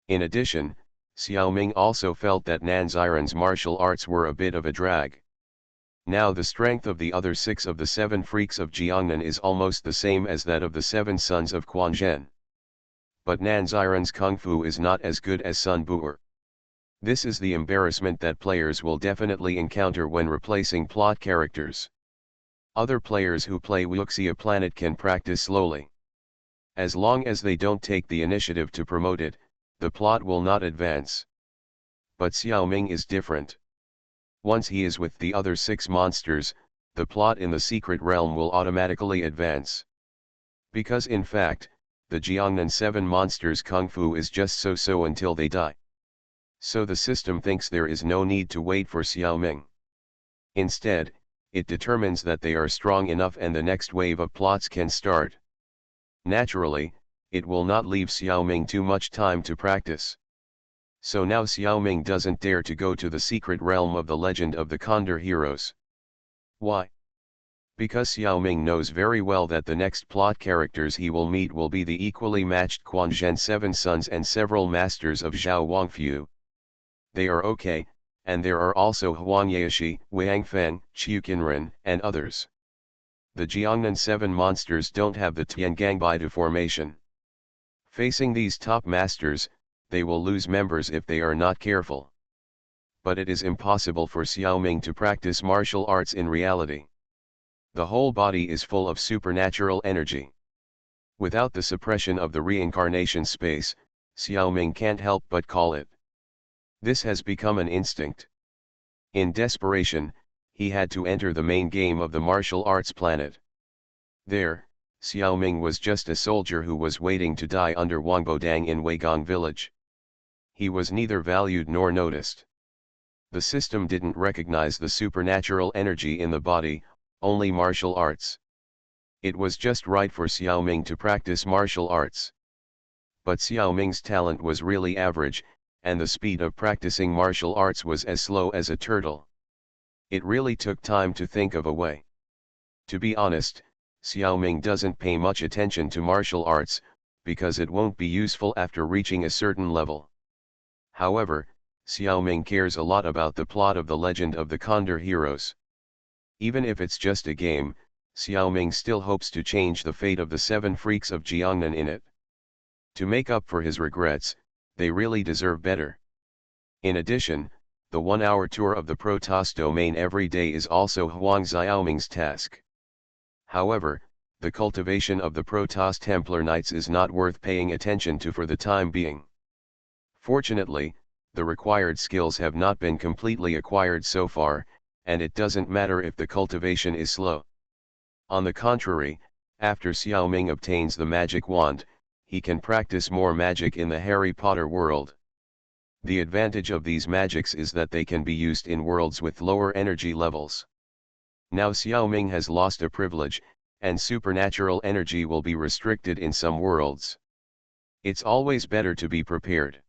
In addition, Xiaoming also felt that Nanziren's martial arts were a bit of a drag. Now the strength of the other 6 of the 7 freaks of Jiangnan is almost the same as that of the 7 sons of Quanzhen. But Nanziren's kung fu is not as good as Sun Bu'er. This is the embarrassment that players will definitely encounter when replacing plot characters. Other players who play Wuxia Planet can practice slowly. As long as they don't take the initiative to promote it, the plot will not advance. But Xiaoming is different. Once he is with the other 6 monsters, the plot in the secret realm will automatically advance. Because in fact, the Jiangnan 7 monsters' kung fu is just so-so until they die. So the system thinks there is no need to wait for Xiaoming. Instead, it determines that they are strong enough and the next wave of plots can start. Naturally, it will not leave Xiaoming too much time to practice. So now Xiaoming doesn't dare to go to the secret realm of the Legend of the Condor Heroes. Why? Because Xiaoming knows very well that the next plot characters he will meet will be the equally matched Quanzhen 7 sons and several masters of Zhao Wangfu. They are okay, and there are also Huang Yaoshi, Wang Feng, Qiu Qinren, and others. The Jiangnan 7 monsters don't have the Tiangangbai formation. Facing these top masters, they will lose members if they are not careful. But it is impossible for Xiaoming to practice martial arts in reality. The whole body is full of supernatural energy. Without the suppression of the reincarnation space, Xiaoming can't help but call it. This has become an instinct. In desperation, he had to enter the main game of the martial arts planet. There, Xiaoming was just a soldier who was waiting to die under Wangbodang in Weigong village. He was neither valued nor noticed. The system didn't recognize the supernatural energy in the body, only martial arts. It was just right for Xiaoming to practice martial arts. But Xiaoming's talent was really average, and the speed of practicing martial arts was as slow as a turtle. It really took time to think of a way. To be honest, Xiaoming doesn't pay much attention to martial arts, because it won't be useful after reaching a certain level. However, Xiaoming cares a lot about the plot of the Legend of the Condor Heroes. Even if it's just a game, Xiaoming still hopes to change the fate of the 7 freaks of Jiangnan in it. To make up for his regrets, they really deserve better. In addition, the 1-hour tour of the Protoss domain every day is also Huang Xiaoming's task. However, the cultivation of the Protoss Templar Knights is not worth paying attention to for the time being. Fortunately, the required skills have not been completely acquired so far, and it doesn't matter if the cultivation is slow. On the contrary, after Xiaoming obtains the magic wand, he can practice more magic in the Harry Potter world. The advantage of these magics is that they can be used in worlds with lower energy levels. Now Xiaoming has lost a privilege, and supernatural energy will be restricted in some worlds. It's always better to be prepared.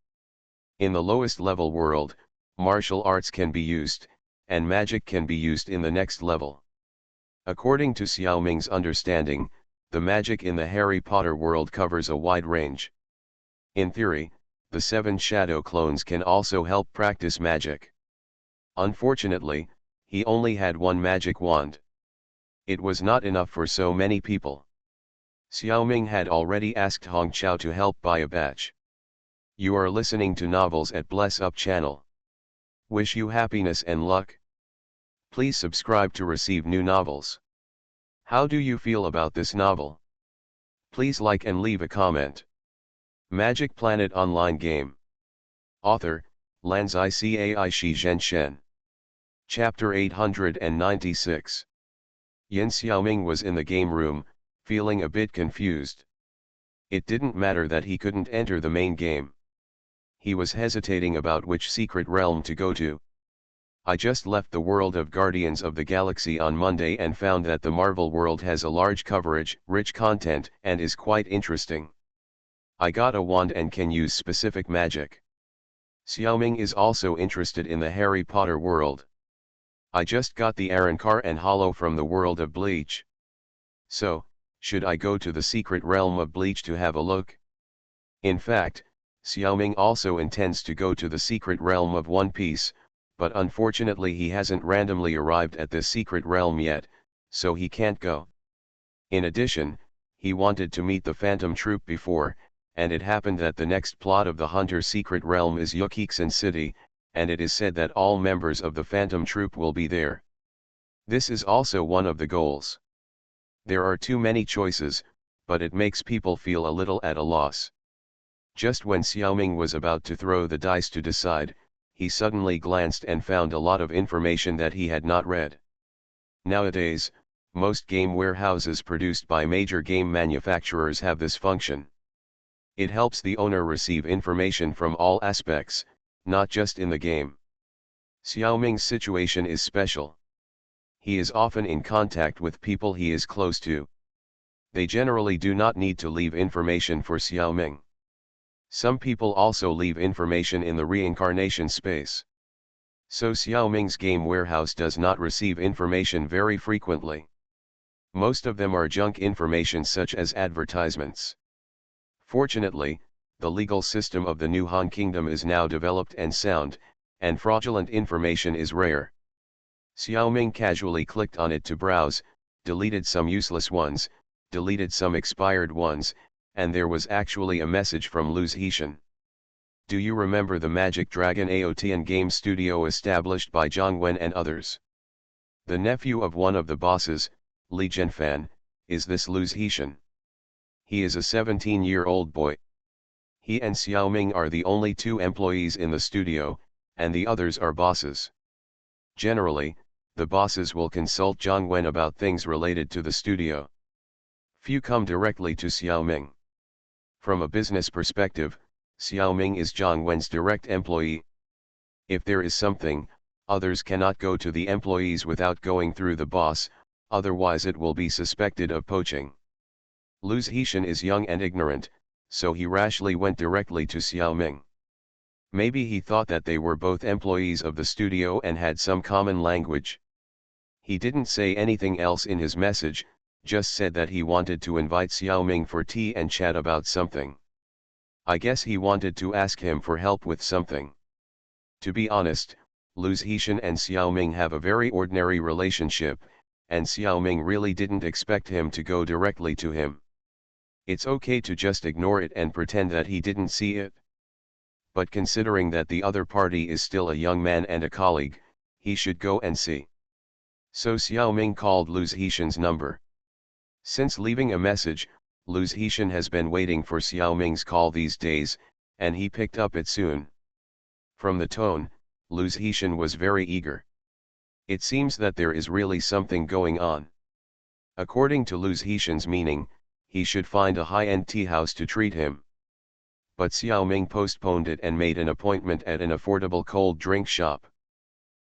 In the lowest level world, martial arts can be used, and magic can be used in the next level. According to Xiaoming's understanding, the magic in the Harry Potter world covers a wide range. In theory, the 7 shadow clones can also help practice magic. Unfortunately, he only had one magic wand. It was not enough for so many people. Xiaoming had already asked Hong Chao to help buy a batch. You are listening to Novels at Bless Up channel. Wish you happiness and luck. Please subscribe to receive new novels. How do you feel about this novel? Please like and leave a comment. Magic Planet Online Game. Author, Lanzai Cai Shi Zhen Shen. Chapter 896. Yin Xiaoming was in the game room, feeling a bit confused. It didn't matter that he couldn't enter the main game. He was hesitating about which secret realm to go to. I just left the world of Guardians of the Galaxy on Monday and found that the Marvel world has a large coverage, rich content, and is quite interesting. I got a wand and can use specific magic. Xiaoming is also interested in the Harry Potter world. I just got the Arrancar and Hollow from the world of Bleach. So, should I go to the secret realm of Bleach to have a look? In fact, Xiaoming also intends to go to the secret realm of One Piece, but unfortunately he hasn't randomly arrived at this secret realm yet, so he can't go. In addition, he wanted to meet the Phantom Troop before, and it happened that the next plot of the Hunter secret realm is Yukixen City, and it is said that all members of the Phantom Troop will be there. This is also one of the goals. There are too many choices, but it makes people feel a little at a loss. Just when Xiaoming was about to throw the dice to decide, he suddenly glanced and found a lot of information that he had not read. Nowadays, most game warehouses produced by major game manufacturers have this function. It helps the owner receive information from all aspects, not just in the game. Xiaoming's situation is special. He is often in contact with people he is close to. They generally do not need to leave information for Xiaoming. Some people also leave information in the reincarnation space. So Xiaoming's game warehouse does not receive information very frequently. Most of them are junk information such as advertisements. Fortunately, the legal system of the New Han Kingdom is now developed and sound, and fraudulent information is rare. Xiaoming casually clicked on it to browse, deleted some useless ones, deleted some expired ones, and there was actually a message from Luz Hixin. Do you remember the Magic Dragon AOTN game studio established by Zhang Wen and others? The nephew of one of the bosses, Li Zhenfan, is this Luz Hixin. He is a 17-year-old boy. He and Xiaoming are the only 2 employees in the studio, and the others are bosses. Generally, the bosses will consult Zhang Wen about things related to the studio. Few come directly to Xiaoming. From a business perspective, Xiaoming is Zhang Wen's direct employee. If there is something, others cannot go to the employees without going through the boss, otherwise it will be suspected of poaching. Luz Hixin is young and ignorant, so he rashly went directly to Xiaoming. Maybe he thought that they were both employees of the studio and had some common language. He didn't say anything else in his message, just said that he wanted to invite Xiaoming for tea and chat about something. I guess he wanted to ask him for help with something. To be honest, Luz Hixin and Xiaoming have a very ordinary relationship, and Xiaoming really didn't expect him to go directly to him. It's okay to just ignore it and pretend that he didn't see it. But considering that the other party is still a young man and a colleague, he should go and see. So Xiaoming called Luz Hixin's number. Since leaving a message, Luz Hixin has been waiting for Xiaoming's call these days, and he picked up it soon. From the tone, Luz Hixin was very eager. It seems that there is really something going on. According to Luz Hixin's meaning, he should find a high-end tea house to treat him. But Xiaoming postponed it and made an appointment at an affordable cold drink shop.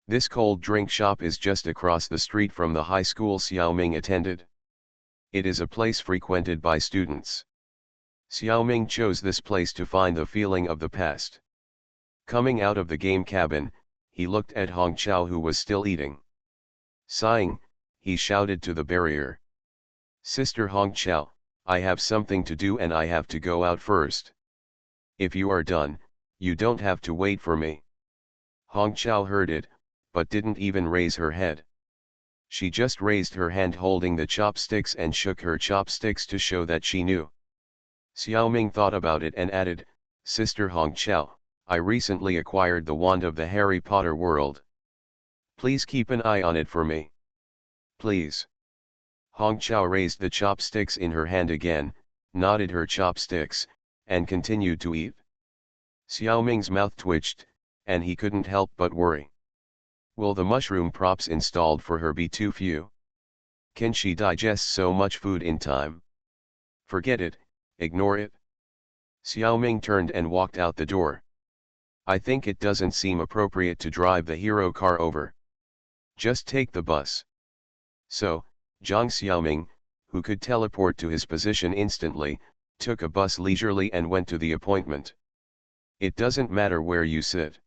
This cold drink shop is just across the street from the high school Xiaoming attended. It is a place frequented by students. Xiaoming chose this place to find the feeling of the past. Coming out of the game cabin, he looked at Hong Chao, who was still eating. Sighing, he shouted to the barrier. "Sister Hong Chao, I have something to do and I have to go out first. If you are done, you don't have to wait for me." Hong Chao heard it, but didn't even raise her head. She just raised her hand holding the chopsticks and shook her chopsticks to show that she knew. Xiaoming thought about it and added, "Sister Hong Chao, I recently acquired the wand of the Harry Potter world. Please keep an eye on it for me. Please." Hong Chao raised the chopsticks in her hand again, nodded her chopsticks, and continued to eat. Xiaoming's mouth twitched, and he couldn't help but worry. Will the mushroom props installed for her be too few? Can she digest so much food in time? Forget it, ignore it. Xiaoming turned and walked out the door. I think it doesn't seem appropriate to drive the hero car over. Just take the bus. So, Zhang Xiaoming, who could teleport to his position instantly, took a bus leisurely and went to the appointment. It doesn't matter where you sit.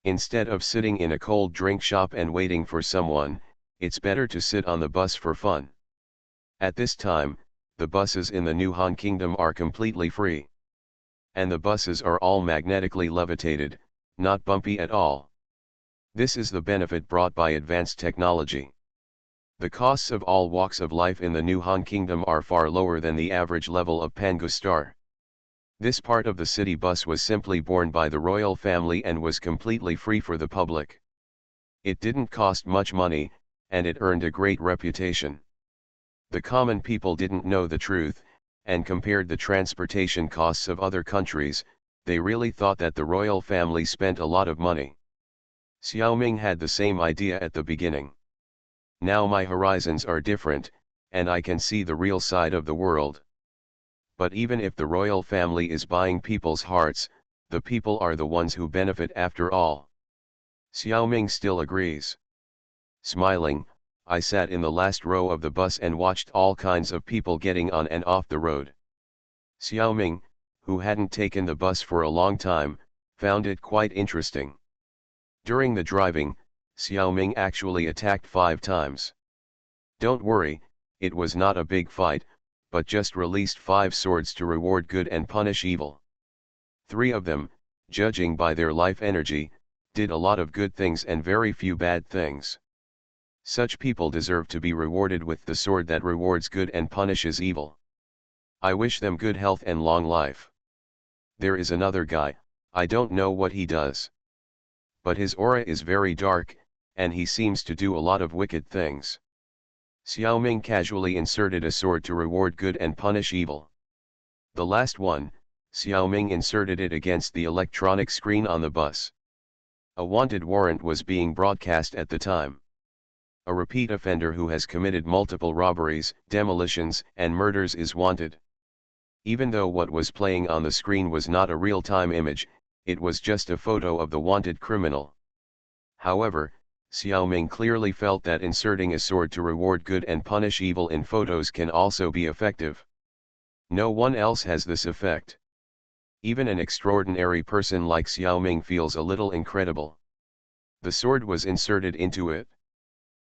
Instead of sitting in a cold drink shop and waiting for someone, it's better to sit on the bus for fun. At this time, the buses in the New Han Kingdom are completely free. And the buses are all magnetically levitated, not bumpy at all. This is the benefit brought by advanced technology. The costs of all walks of life in the New Han Kingdom are far lower than the average level of Pangustar. This part of the city bus was simply borne by the royal family and was completely free for the public. It didn't cost much money, and it earned a great reputation. The common people didn't know the truth, and compared the transportation costs of other countries, they really thought that the royal family spent a lot of money. Xiaoming had the same idea at the beginning. Now my horizons are different, and I can see the real side of the world. But even if the royal family is buying people's hearts, the people are the ones who benefit after all. Xiaoming still agrees. Smiling, I sat in the last row of the bus and watched all kinds of people getting on and off the road. Xiaoming, who hadn't taken the bus for a long time, found it quite interesting. During the driving, Xiaoming actually attacked 5 times. Don't worry, it was not a big fight, but just released 5 swords to reward good and punish evil. 3 of them, judging by their life energy, did a lot of good things and very few bad things. Such people deserve to be rewarded with the sword that rewards good and punishes evil. I wish them good health and long life. There is another guy, I don't know what he does. But his aura is very dark, and he seems to do a lot of wicked things. Xiaoming casually inserted a sword to reward good and punish evil. The last one, Xiaoming inserted it against the electronic screen on the bus. A wanted warrant was being broadcast at the time. A repeat offender who has committed multiple robberies, demolitions, and murders is wanted. Even though what was playing on the screen was not a real-time image, it was just a photo of the wanted criminal. However, Xiaoming clearly felt that inserting a sword to reward good and punish evil in photos can also be effective. No one else has this effect. Even an extraordinary person like Xiaoming feels a little incredible. The sword was inserted into it.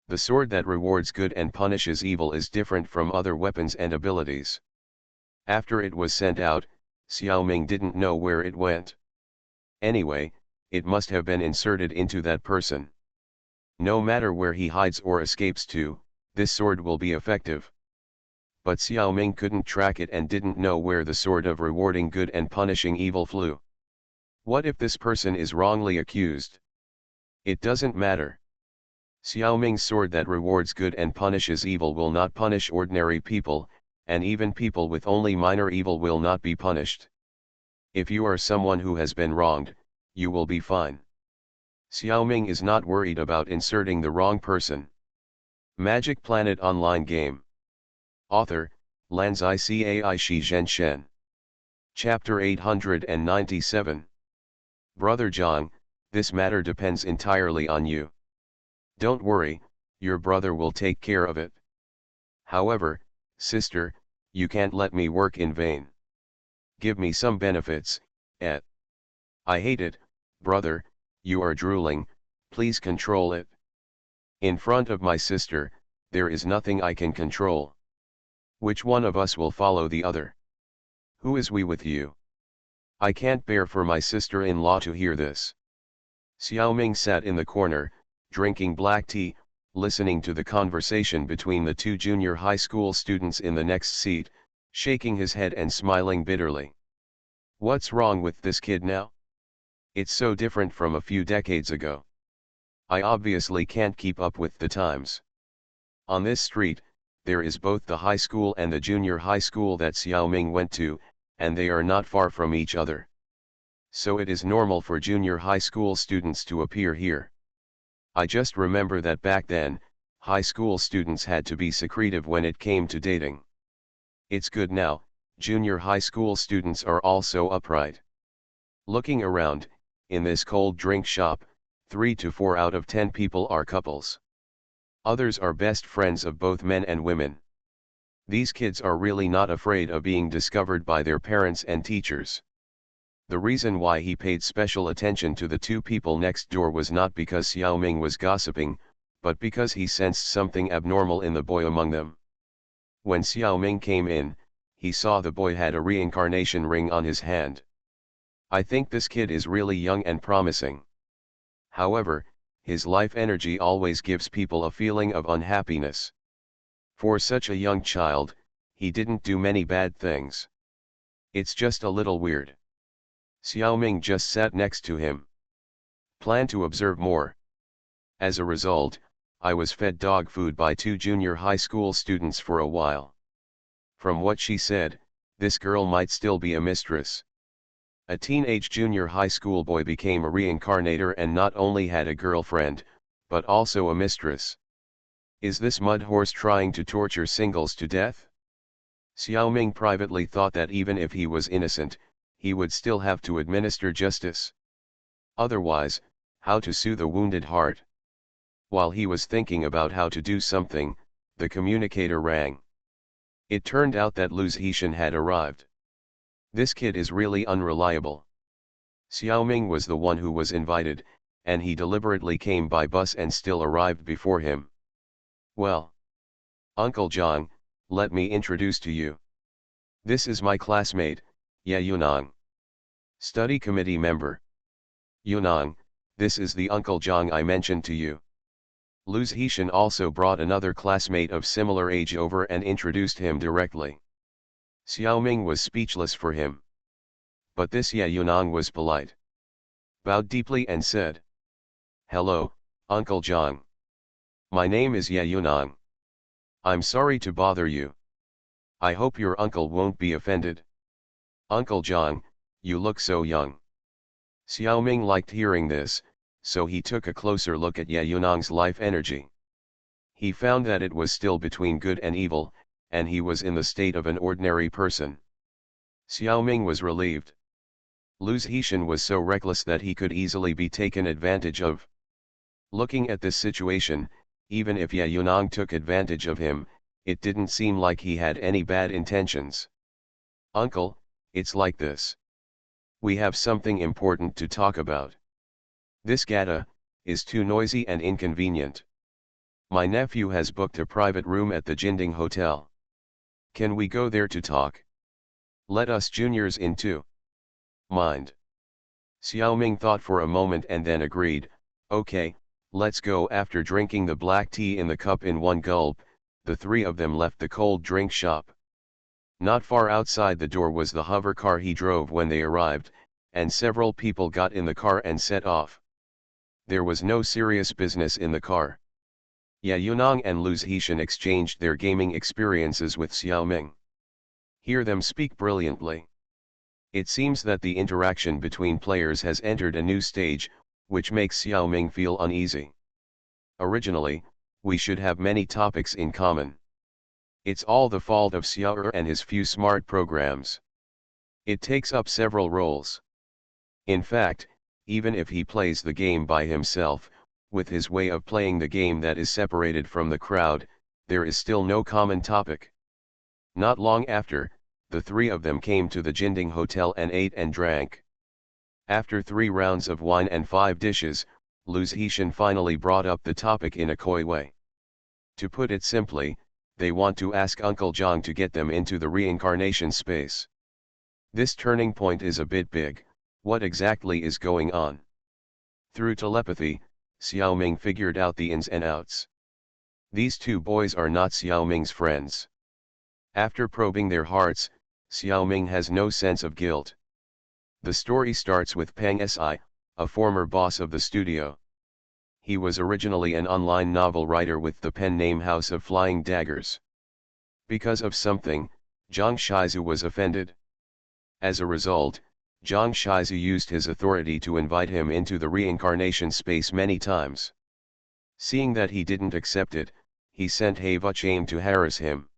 The sword that rewards good and punishes evil is different from other weapons and abilities. After it was sent out, Xiaoming didn't know where it went. Anyway, it must have been inserted into that person. No matter where he hides or escapes to, this sword will be effective. But Xiaoming couldn't track it and didn't know where the sword of rewarding good and punishing evil flew. What if this person is wrongly accused? It doesn't matter. Xiaoming's sword that rewards good and punishes evil will not punish ordinary people, and even people with only minor evil will not be punished. If you are someone who has been wronged, you will be fine. Xiaoming is not worried about inserting the wrong person. Magic Planet Online Game. Author, Lanzai Cai Shi Zhen Shen. Chapter 897. Brother Zhang, this matter depends entirely on you. Don't worry, your brother will take care of it. However, Sister, you can't let me work in vain. Give me some benefits, eh? I hate it, brother, you are drooling, please control it. In front of my sister, there is nothing I can control. Which one of us will follow the other? Who is we with you? I can't bear for my sister-in-law to hear this. Xiaoming sat in the corner, drinking black tea, listening to the conversation between the two junior high school students in the next seat, shaking his head and smiling bitterly. What's wrong with this kid now? It's so different from a few decades ago. I obviously can't keep up with the times. On this street, there is both the high school and the junior high school that Xiaoming went to, and they are not far from each other. So it is normal for junior high school students to appear here. I just remember that back then, high school students had to be secretive when it came to dating. It's good now, junior high school students are also upright. Looking around, in this cold drink shop, 3 to 4 out of 10 people are couples. Others are best friends of both men and women. These kids are really not afraid of being discovered by their parents and teachers. The reason why he paid special attention to the two people next door was not because Xiaoming was gossiping, but because he sensed something abnormal in the boy among them. When Xiaoming came in, he saw the boy had a reincarnation ring on his hand. I think this kid is really young and promising. However, his life energy always gives people a feeling of unhappiness. For such a young child, he didn't do many bad things. It's just a little weird. Xiaoming just sat next to him. Plan to observe more. As a result, I was fed dog food by 2 junior high school students for a while. From what she said, this girl might still be a mistress. A teenage junior high school boy became a reincarnator and not only had a girlfriend, but also a mistress. Is this mud horse trying to torture singles to death? Xiaoming privately thought that even if he was innocent, he would still have to administer justice. Otherwise, how to soothe a wounded heart? While he was thinking about how to do something, the communicator rang. It turned out that Luz Hixin had arrived. This kid is really unreliable. Xiaoming was the one who was invited, and he deliberately came by bus and still arrived before him. Well, Uncle Zhang, let me introduce to you. This is my classmate, Ye Yunong. Study committee member. Yunong, this is the Uncle Zhang I mentioned to you. Luz Hixin also brought another classmate of similar age over and introduced him directly. Xiaoming was speechless for him. But this Ye Yunong was polite. Bowed deeply and said, "Hello, Uncle Zhang. My name is Ye Yunong. I'm sorry to bother you. I hope your uncle won't be offended. Uncle Zhang, you look so young." Xiaoming liked hearing this, so he took a closer look at Ye Yunong's life energy. He found that it was still between good and evil, and he was in the state of an ordinary person. Xiaoming was relieved. Luz Hixin was so reckless that he could easily be taken advantage of. Looking at this situation, even if Ye Yunong took advantage of him, it didn't seem like he had any bad intentions. "Uncle, it's like this. We have something important to talk about. This gata is too noisy and inconvenient. My nephew has booked a private room at the Jinding Hotel. Can we go there to talk? Let us juniors in too. Mind?" Xiaoming thought for a moment and then agreed, "Okay, let's go." After drinking the black tea in the cup in one gulp, the 3 of them left the cold drink shop. Not far outside the door was the hover car he drove when they arrived, and several people got in the car and set off. There was no serious business in the car. Ye Yunong and Luz Hixin exchanged their gaming experiences with Xiaoming. Hear them speak brilliantly. It seems that the interaction between players has entered a new stage, which makes Xiaoming feel uneasy. Originally, we should have many topics in common. It's all the fault of Xiao and his few smart programs. It takes up several roles. In fact, even if he plays the game by himself, with his way of playing the game that is separated from the crowd, there is still no common topic. Not long after, the three of them came to the Jinding Hotel and ate and drank. After 3 rounds of wine and 5 dishes, Lu Zhishan finally brought up the topic in a coy way. To put it simply, they want to ask Uncle Zhang to get them into the reincarnation space. This turning point is a bit big. What exactly is going on? Through telepathy, Xiaoming figured out the ins and outs. These two boys are not Xiaoming's friends. After probing their hearts, Xiaoming has no sense of guilt. The story starts with Peng Si, a former boss of the studio. He was originally an online novel writer with the pen name House of Flying Daggers. Because of something, Zhang Shizu was offended. As a result, Zhang Shizu used his authority to invite him into the reincarnation space many times. Seeing that he didn't accept it, he sent He Vuchaim to harass him.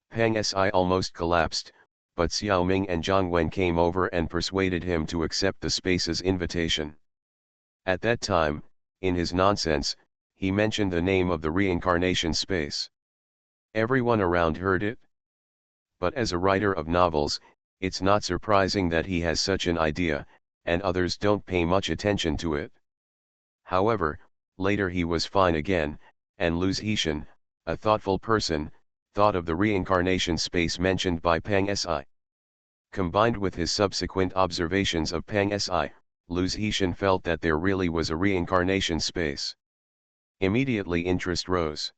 Peng Si almost collapsed, but Xiaoming and Zhang Wen came over and persuaded him to accept the space's invitation. At that time, in his nonsense, he mentioned the name of the reincarnation space. Everyone around heard it. But as a writer of novels, it's not surprising that he has such an idea, and others don't pay much attention to it. However, later he was fine again, and Lu Zhishan, a thoughtful person, thought of the reincarnation space mentioned by Peng Si. Combined with his subsequent observations of Peng Si, Lu Zhishan felt that there really was a reincarnation space. Immediately interest rose.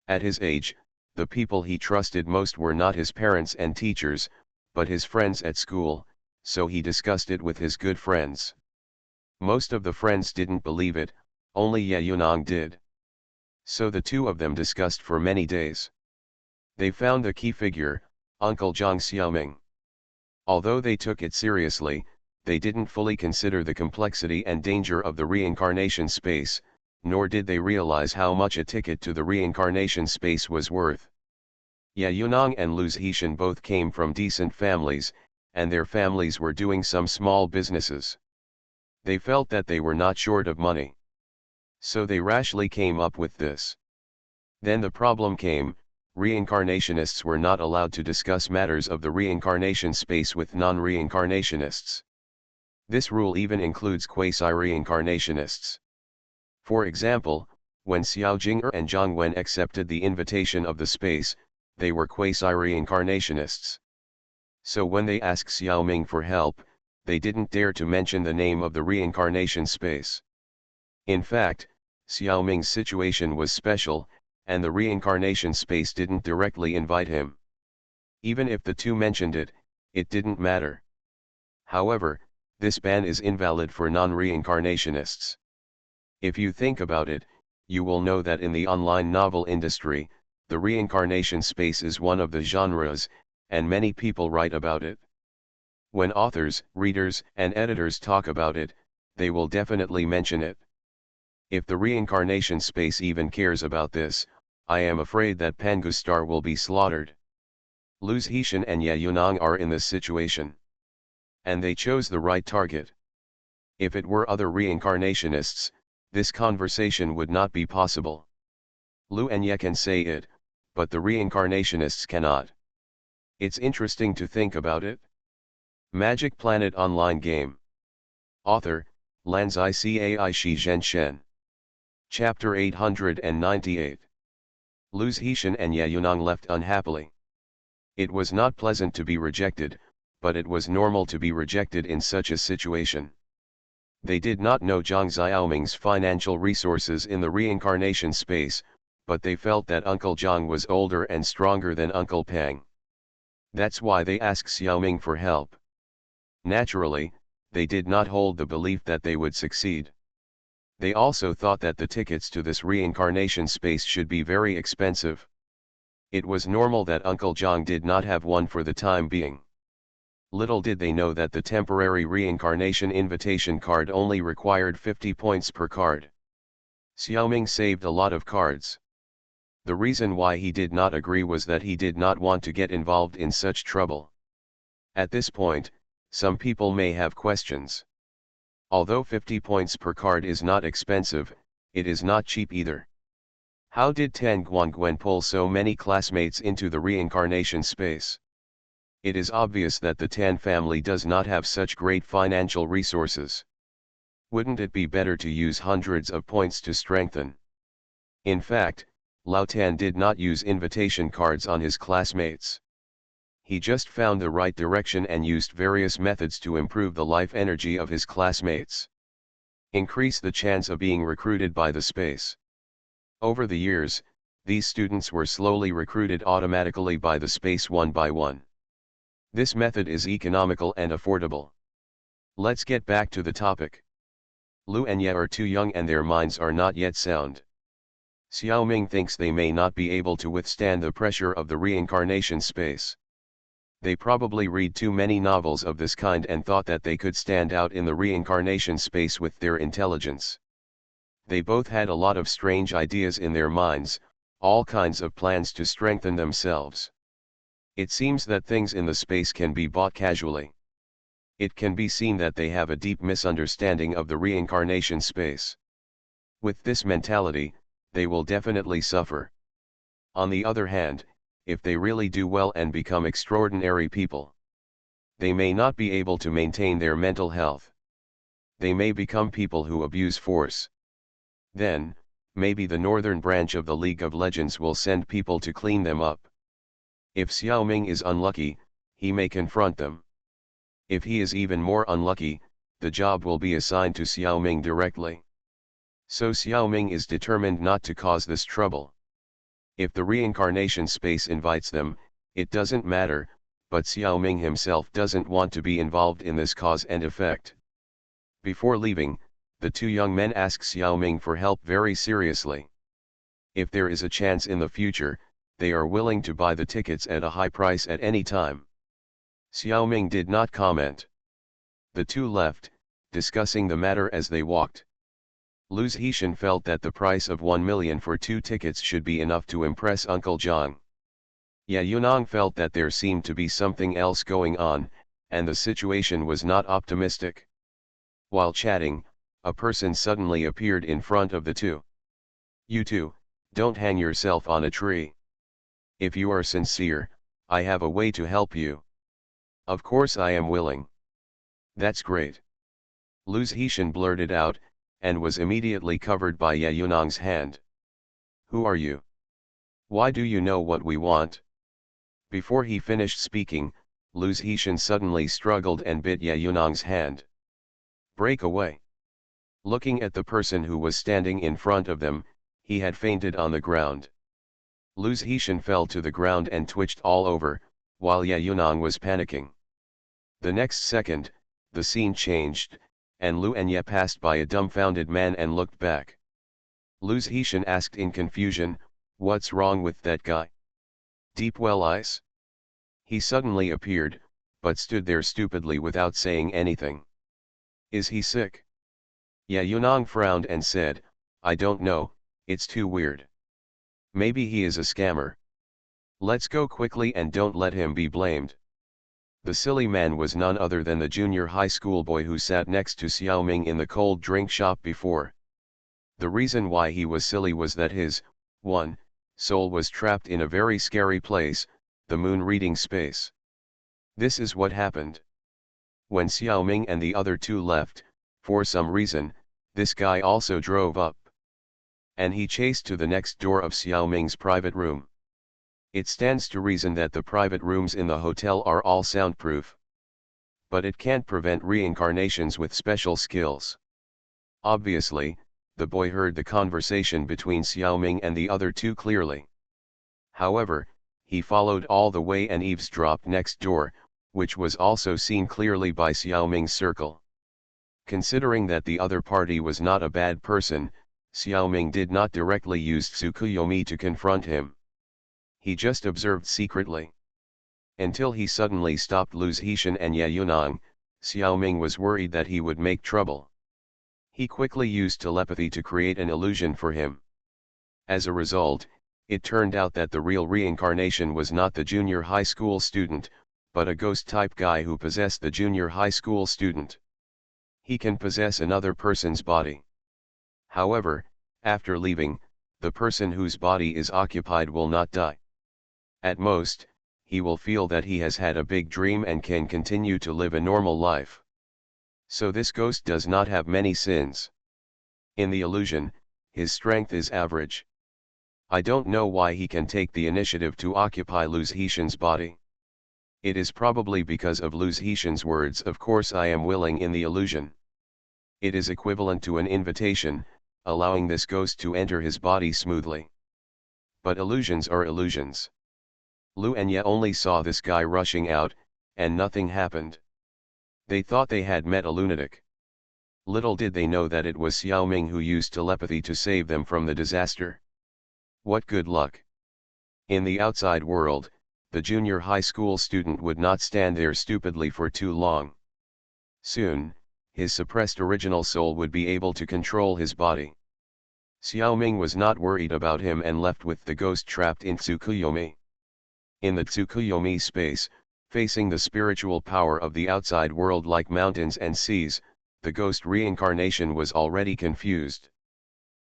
At his age, the people he trusted most were not his parents and teachers, but his friends at school, so he discussed it with his good friends. Most of the friends didn't believe it, only Ye Yunong did. So the two of them discussed for many days. They found the key figure, Uncle Zhang Xiaoming. Although they took it seriously, they didn't fully consider the complexity and danger of the reincarnation space, nor did they realize how much a ticket to the reincarnation space was worth. Ye Yunong and Lu Zhishan both came from decent families, and their families were doing some small businesses. They felt that they were not short of money. So they rashly came up with this. Then the problem came. Reincarnationists were not allowed to discuss matters of the reincarnation space with non-reincarnationists. This rule even includes quasi-reincarnationists. For example, when Xiao Jing'er and Zhang Wen accepted the invitation of the space, they were quasi-reincarnationists. So when they asked Xiaoming for help, they didn't dare to mention the name of the reincarnation space. In fact, Xiaoming's situation was special, and the reincarnation space didn't directly invite him. Even if the two mentioned it, it didn't matter. However, this ban is invalid for non-reincarnationists. If you think about it, you will know that in the online novel industry, the reincarnation space is one of the genres, and many people write about it. When authors, readers, and editors talk about it, they will definitely mention it. If the reincarnation space even cares about this, I am afraid that Pangustar will be slaughtered. Lu Zhishan and Ye Yunong are in this situation. And they chose the right target. If it were other reincarnationists, this conversation would not be possible. Lu and Ye can say it, but the reincarnationists cannot. It's interesting to think about it. Magic Planet Online Game. Author, Lanzai Cai Shi Zhen Shen. Chapter 898. Lu Zhishan and Ye Yunong left unhappily. It was not pleasant to be rejected, but it was normal to be rejected in such a situation. They did not know Zhang Xiaoming's financial resources in the reincarnation space, but they felt that Uncle Zhang was older and stronger than Uncle Peng. That's why they asked Xiaoming for help. Naturally, they did not hold the belief that they would succeed. They also thought that the tickets to this reincarnation space should be very expensive. It was normal that Uncle Zhang did not have one for the time being. Little did they know that the temporary reincarnation invitation card only required 50 points per card. Xiaoming saved a lot of cards. The reason why he did not agree was that he did not want to get involved in such trouble. At this point, some people may have questions. Although 50 points per card is not expensive, it is not cheap either. How did Tan Guangwen pull so many classmates into the reincarnation space? It is obvious that the Tan family does not have such great financial resources. Wouldn't it be better to use hundreds of points to strengthen? In fact, Lao Tan did not use invitation cards on his classmates. He just found the right direction and used various methods to improve the life energy of his classmates. Increase the chance of being recruited by the space. Over the years, these students were slowly recruited automatically by the space one by one. This method is economical and affordable. Let's get back to the topic. Lu and Ye are too young and their minds are not yet sound. Xiaoming thinks they may not be able to withstand the pressure of the reincarnation space. They probably read too many novels of this kind and thought that they could stand out in the reincarnation space with their intelligence. They both had a lot of strange ideas in their minds, all kinds of plans to strengthen themselves. It seems that things in the space can be bought casually. It can be seen that they have a deep misunderstanding of the reincarnation space. With this mentality, they will definitely suffer. On the other hand, if they really do well and become extraordinary people, they may not be able to maintain their mental health. They may become people who abuse force. Then, maybe the northern branch of the League of Legends will send people to clean them up. If Xiaoming is unlucky, he may confront them. If he is even more unlucky, the job will be assigned to Xiaoming directly. So Xiaoming is determined not to cause this trouble. If the reincarnation space invites them, it doesn't matter, but Xiaoming himself doesn't want to be involved in this cause and effect. Before leaving, the two young men ask Xiaoming for help very seriously. If there is a chance in the future, they are willing to buy the tickets at a high price at any time. Xiaoming did not comment. The two left, discussing the matter as they walked. Lu Zhishan felt that the price of 1 million for 2 tickets should be enough to impress Uncle Zhang. Ye Yunong felt that there seemed to be something else going on, and the situation was not optimistic. While chatting, a person suddenly appeared in front of the two. "You two, don't hang yourself on a tree. If you are sincere, I have a way to help you." "Of course I am willing." "That's great." Lu Zhishan blurted out, and was immediately covered by Ye Yunong's hand. "Who are you? Why do you know what we want?" Before he finished speaking, Lu Zhishan suddenly struggled and bit Ye Yunong's hand. "Break away." Looking at the person who was standing in front of them, he had fainted on the ground. Lu Zhishan fell to the ground and twitched all over, while Ye Yunong was panicking. The next second, the scene changed, and Lu and Ye passed by a dumbfounded man and looked back. Lu Zhishan asked in confusion, "What's wrong with that guy? Deep well eyes?" He suddenly appeared, but stood there stupidly without saying anything. "Is he sick?" Ye Yunong frowned and said, "I don't know, it's too weird. Maybe he is a scammer. Let's go quickly and don't let him be blamed." The silly man was none other than the junior high school boy who sat next to Xiaoming in the cold drink shop before. The reason why he was silly was that his soul was trapped in a very scary place, the moon reading space. This is what happened. When Xiaoming and the other two left, for some reason, this guy also drove up. And he chased to the next door of Xiaoming's private room. It stands to reason that the private rooms in the hotel are all soundproof. But it can't prevent reincarnations with special skills. Obviously, the boy heard the conversation between Xiaoming and the other two clearly. However, he followed all the way and eavesdropped next door, which was also seen clearly by Xiaoming's circle. Considering that the other party was not a bad person, Xiaoming did not directly use Tsukuyomi to confront him. He just observed secretly. Until he suddenly stopped Lu Zhishan and Ye Yunong, Xiaoming was worried that he would make trouble. He quickly used telepathy to create an illusion for him. As a result, it turned out that the real reincarnation was not the junior high school student, but a ghost-type guy who possessed the junior high school student. He can possess another person's body. However, after leaving, the person whose body is occupied will not die. At most, he will feel that he has had a big dream and can continue to live a normal life. So this ghost does not have many sins. In the illusion, his strength is average. I don't know why he can take the initiative to occupy Luz Hetian's body. It is probably because of Luz Hetian's words, "Of course I am willing," in the illusion. It is equivalent to an invitation, allowing this ghost to enter his body smoothly. But illusions are illusions. Lu and Ye only saw this guy rushing out, and nothing happened. They thought they had met a lunatic. Little did they know that it was Xiaoming who used telepathy to save them from the disaster. What good luck! In the outside world, the junior high school student would not stand there stupidly for too long. Soon, his suppressed original soul would be able to control his body. Xiaoming was not worried about him and left with the ghost trapped in Tsukuyomi. In the Tsukuyomi space, facing the spiritual power of the outside world like mountains and seas, the ghost reincarnation was already confused.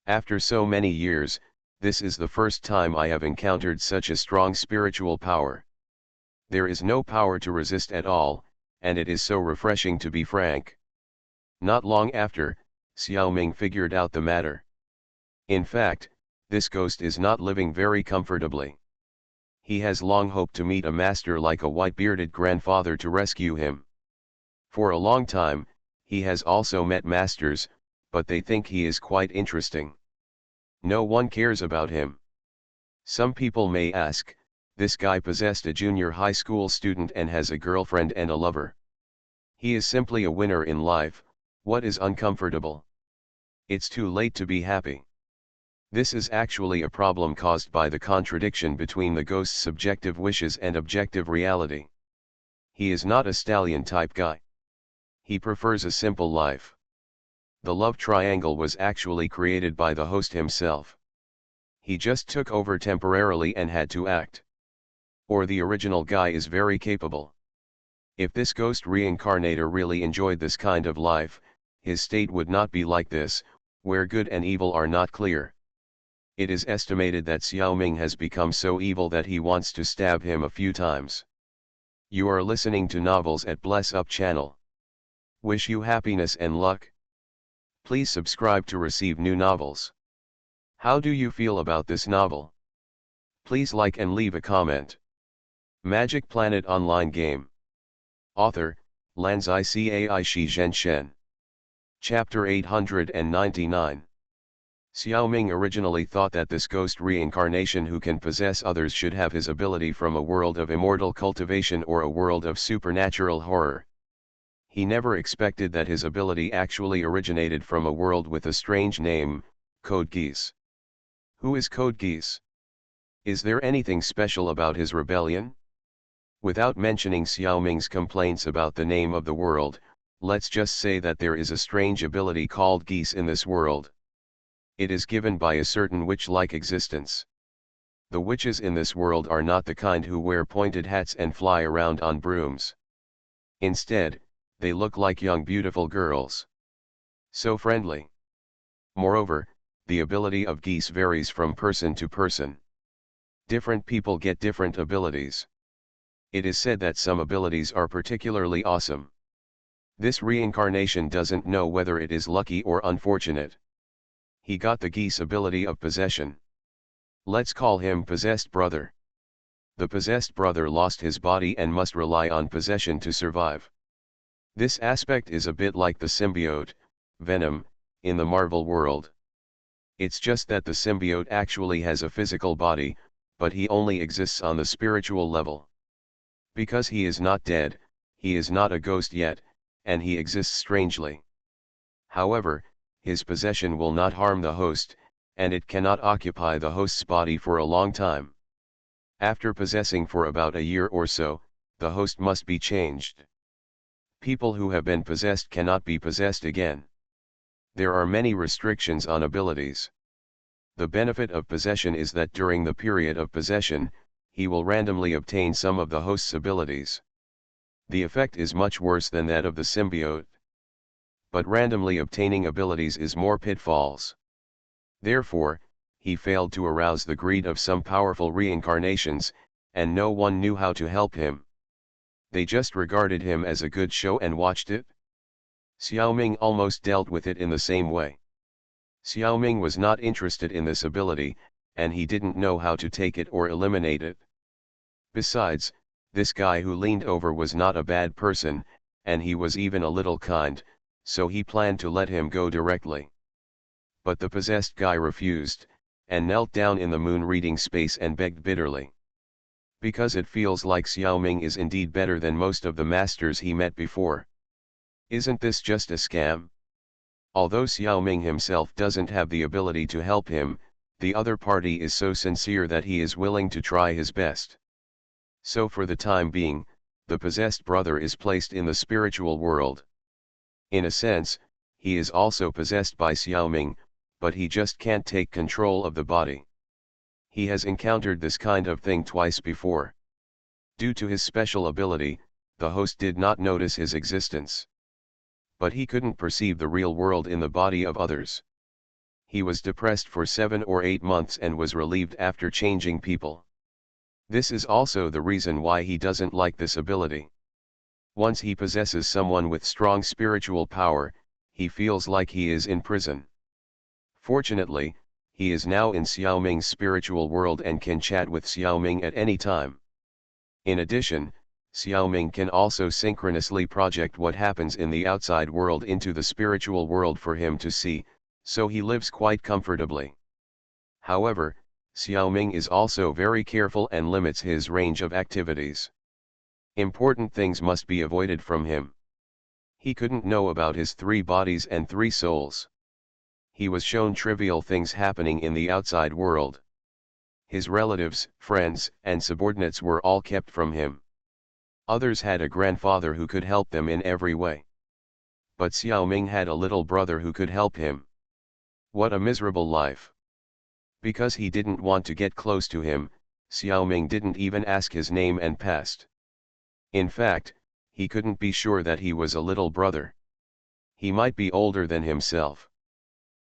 After so many years, this is the first time I have encountered such a strong spiritual power. There is no power to resist at all, and it is so refreshing to be frank. Not long after, Xiaoming figured out the matter. In fact, this ghost is not living very comfortably. He has long hoped to meet a master like a white-bearded grandfather to rescue him. For a long time, he has also met masters, but they think he is quite interesting. No one cares about him. Some people may ask, this guy possessed a junior high school student and has a girlfriend and a lover. He is simply a winner in life. What is uncomfortable? It's too late to be happy. This is actually a problem caused by the contradiction between the ghost's subjective wishes and objective reality. He is not a stallion-type guy. He prefers a simple life. The love triangle was actually created by the host himself. He just took over temporarily and had to act. Or the original guy is very capable. If this ghost reincarnator really enjoyed this kind of life, his state would not be like this, where good and evil are not clear. It is estimated that Xiaoming has become so evil that he wants to stab him a few times. You are listening to Novels at Bless Up channel. Wish you happiness and luck. Please subscribe to receive new novels. How do you feel about this novel? Please like and leave a comment. Magic Planet Online Game. Author, Lanzai Cai Shi Zhen Shen. Chapter 899. Xiaoming originally thought that this ghost reincarnation who can possess others should have his ability from a world of immortal cultivation or a world of supernatural horror. He never expected that his ability actually originated from a world with a strange name, Code Geass. Who is Code Geass? Is there anything special about his rebellion? Without mentioning Xiaoming's complaints about the name of the world, let's just say that there is a strange ability called Geass in this world. It is given by a certain witch-like existence. The witches in this world are not the kind who wear pointed hats and fly around on brooms. Instead, they look like young beautiful girls. So friendly. Moreover, the ability of Geass varies from person to person. Different people get different abilities. It is said that some abilities are particularly awesome. This reincarnation doesn't know whether it is lucky or unfortunate. He got the Geass ability of possession. Let's call him Possessed Brother. The Possessed Brother lost his body and must rely on possession to survive. This aspect is a bit like the symbiote, Venom, in the Marvel world. It's just that the symbiote actually has a physical body, but he only exists on the spiritual level. Because he is not dead, he is not a ghost yet, and he exists strangely. However, his possession will not harm the host, and it cannot occupy the host's body for a long time. After possessing for about a year or so, the host must be changed. People who have been possessed cannot be possessed again. There are many restrictions on abilities. The benefit of possession is that during the period of possession, he will randomly obtain some of the host's abilities. The effect is much worse than that of the symbiote. But randomly obtaining abilities is more pitfalls. Therefore, he failed to arouse the greed of some powerful reincarnations, and no one knew how to help him. They just regarded him as a good show and watched it. Xiaoming almost dealt with it in the same way. Xiaoming was not interested in this ability, and he didn't know how to take it or eliminate it. Besides, this guy who leaned over was not a bad person, and he was even a little kind, so he planned to let him go directly. But the possessed guy refused, and knelt down in the moon reading space and begged bitterly. Because it feels like Xiaoming is indeed better than most of the masters he met before. Isn't this just a scam? Although Xiaoming himself doesn't have the ability to help him, the other party is so sincere that he is willing to try his best. So for the time being, the possessed brother is placed in the spiritual world. In a sense, he is also possessed by Xiaoming, but he just can't take control of the body. He has encountered this kind of thing twice before. Due to his special ability, the host did not notice his existence. But he couldn't perceive the real world in the body of others. He was depressed for 7 or 8 months and was relieved after changing people. This is also the reason why he doesn't like this ability. Once he possesses someone with strong spiritual power, he feels like he is in prison. Fortunately, he is now in Xiaoming's spiritual world and can chat with Xiaoming at any time. In addition, Xiaoming can also synchronously project what happens in the outside world into the spiritual world for him to see, so he lives quite comfortably. However, Xiaoming is also very careful and limits his range of activities. Important things must be avoided from him. He couldn't know about his 3 bodies and 3 souls. He was shown trivial things happening in the outside world. His relatives, friends, and subordinates were all kept from him. Others had a grandfather who could help them in every way. But Xiaoming had a little brother who could help him. What a miserable life. Because he didn't want to get close to him, Xiaoming didn't even ask his name and passed. In fact, he couldn't be sure that he was a little brother. He might be older than himself.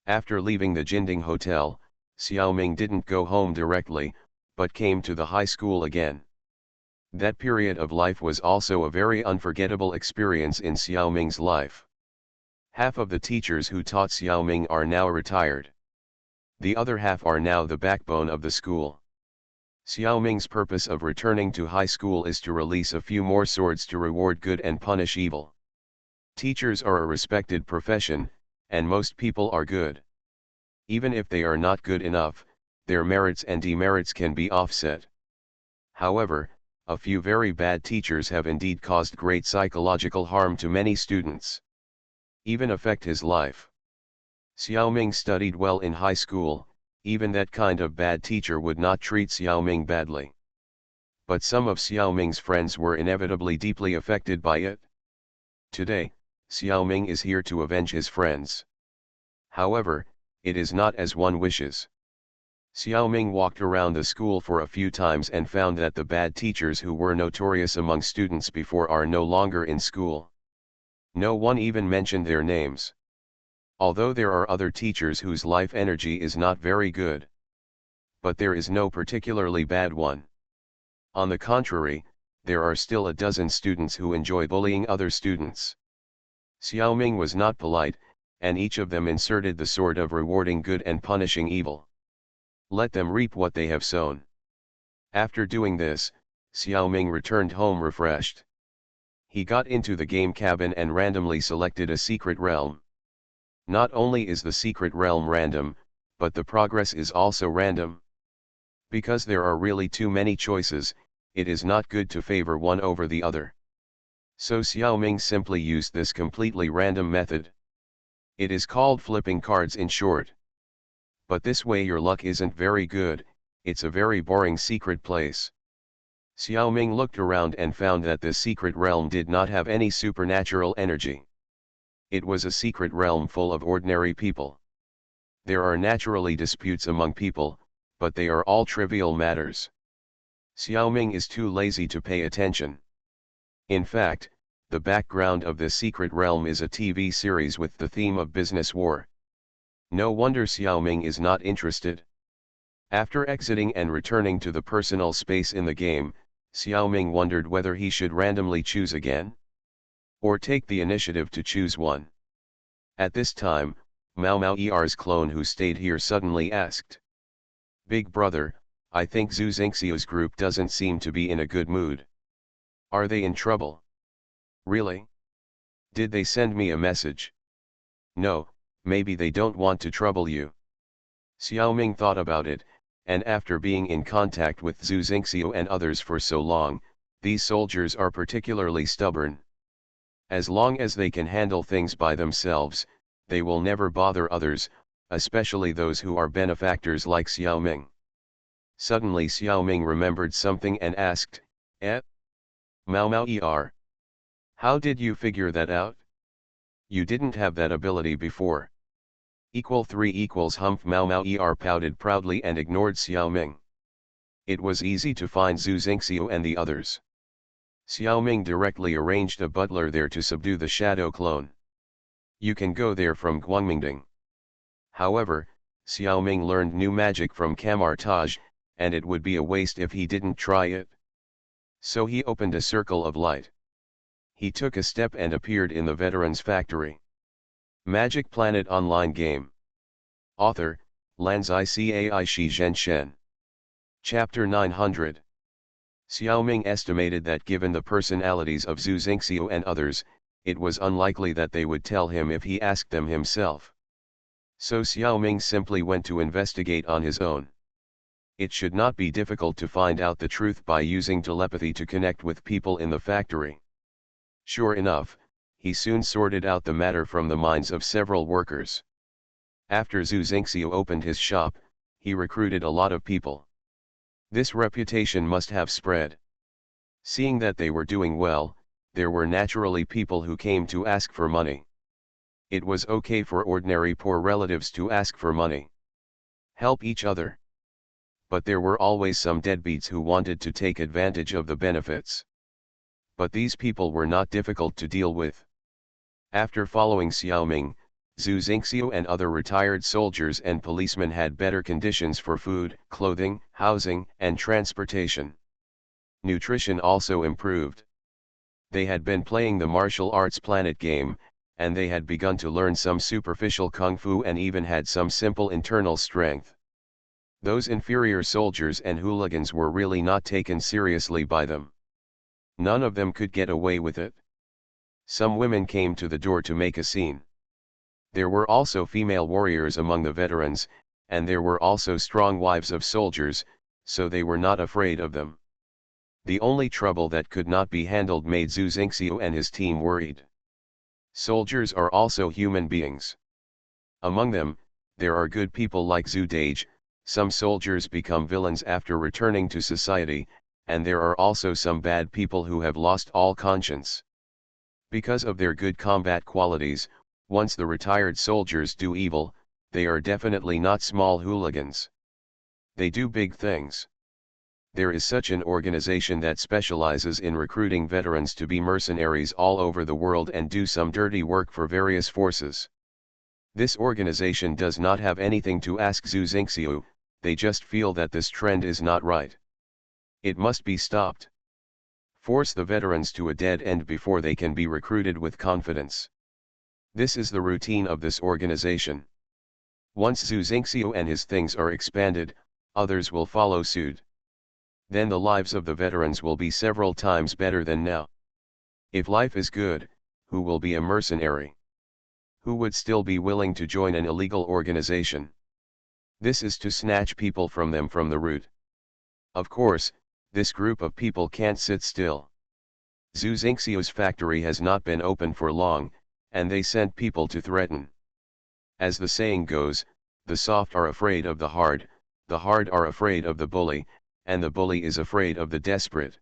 After leaving the Jinding Hotel, Xiaoming didn't go home directly, but came to the high school again. That period of life was also a very unforgettable experience in Xiaoming's life. Half of the teachers who taught Xiaoming are now retired. The other half are now the backbone of the school. Xiaoming's purpose of returning to high school is to release a few more swords to reward good and punish evil. Teachers are a respected profession, and most people are good. Even if they are not good enough, their merits and demerits can be offset. However, a few very bad teachers have indeed caused great psychological harm to many students. Even affect his life. Xiaoming studied well in high school, even that kind of bad teacher would not treat Xiaoming badly. But some of Xiaoming's friends were inevitably deeply affected by it. Today, Xiaoming is here to avenge his friends. However, it is not as one wishes. Xiaoming walked around the school for a few times and found that the bad teachers who were notorious among students before are no longer in school. No one even mentioned their names. Although there are other teachers whose life energy is not very good. But there is no particularly bad one. On the contrary, there are still a dozen students who enjoy bullying other students. Xiaoming was not polite, and each of them inserted the sword of rewarding good and punishing evil. Let them reap what they have sown. After doing this, Xiaoming returned home refreshed. He got into the game cabin and randomly selected a secret realm. Not only is the secret realm random, but the progress is also random. Because there are really too many choices, it is not good to favor one over the other. So Xiaoming simply used this completely random method. It is called flipping cards in short. But this way your luck isn't very good, it's a very boring secret place. Xiaoming looked around and found that this secret realm did not have any supernatural energy. It was a secret realm full of ordinary people. There are naturally disputes among people, but they are all trivial matters. Xiaoming is too lazy to pay attention. In fact, the background of this secret realm is a TV series with the theme of business war. No wonder Xiaoming is not interested. After exiting and returning to the personal space in the game, Xiaoming wondered whether he should randomly choose again, or take the initiative to choose one. At this time, Mao Mao Er's clone who stayed here suddenly asked, "Big brother, I think Zhu Xingxiu's group doesn't seem to be in a good mood. Are they in trouble? Really? Did they send me a message? No, maybe they don't want to trouble you." Xiaoming thought about it, and after being in contact with Zhu Xingxiu and others for so long, these soldiers are particularly stubborn. As long as they can handle things by themselves, they will never bother others, especially those who are benefactors like Xiaoming. Suddenly Xiaoming remembered something and asked, "Eh? Mao Mao Er? How did you figure that out? You didn't have that ability before." =3 Humph Mao Mao Er pouted proudly and ignored Xiaoming. It was easy to find Zhu Xingxiu and the others. Xiaoming directly arranged a butler there to subdue the shadow clone. You can go there from Guangmingding. However, Xiaoming learned new magic from Camartage, and it would be a waste if he didn't try it. So he opened a circle of light. He took a step and appeared in the Veterans Factory. Magic Planet Online Game. Author, Lanzai Cai Shi Zhen Shen. Chapter 900. Xiaoming estimated that given the personalities of Zhu Xingxiu and others, it was unlikely that they would tell him if he asked them himself. So Xiaoming simply went to investigate on his own. It should not be difficult to find out the truth by using telepathy to connect with people in the factory. Sure enough, he soon sorted out the matter from the minds of several workers. After Zhu Xingxiu opened his shop, he recruited a lot of people. This reputation must have spread. Seeing that they were doing well, there were naturally people who came to ask for money. It was okay for ordinary poor relatives to ask for money. Help each other. But there were always some deadbeats who wanted to take advantage of the benefits. But these people were not difficult to deal with. After following Xiaoming, Zhu Xingxiu and other retired soldiers and policemen had better conditions for food, clothing, housing, and transportation. Nutrition also improved. They had been playing the martial arts planet game, and they had begun to learn some superficial kung fu and even had some simple internal strength. Those inferior soldiers and hooligans were really not taken seriously by them. None of them could get away with it. Some women came to the door to make a scene. There were also female warriors among the veterans, and there were also strong wives of soldiers, so they were not afraid of them. The only trouble that could not be handled made Zhu Xingxiu and his team worried. Soldiers are also human beings. Among them, there are good people like Zhu Dage. Some soldiers become villains after returning to society, and there are also some bad people who have lost all conscience. Because of their good combat qualities, once the retired soldiers do evil, they are definitely not small hooligans. They do big things. There is such an organization that specializes in recruiting veterans to be mercenaries all over the world and do some dirty work for various forces. This organization does not have anything to ask Zhu Xingxiu, they just feel that this trend is not right. It must be stopped. Force the veterans to a dead end before they can be recruited with confidence. This is the routine of this organization. Once Zhu Xingxiu and his things are expanded, others will follow suit. Then the lives of the veterans will be several times better than now. If life is good, who will be a mercenary? Who would still be willing to join an illegal organization? This is to snatch people from them from the root. Of course, this group of people can't sit still. Zhu Xingxiu's factory has not been open for long, and they sent people to threaten. As the saying goes, the soft are afraid of the hard are afraid of the bully, and the bully is afraid of the desperate.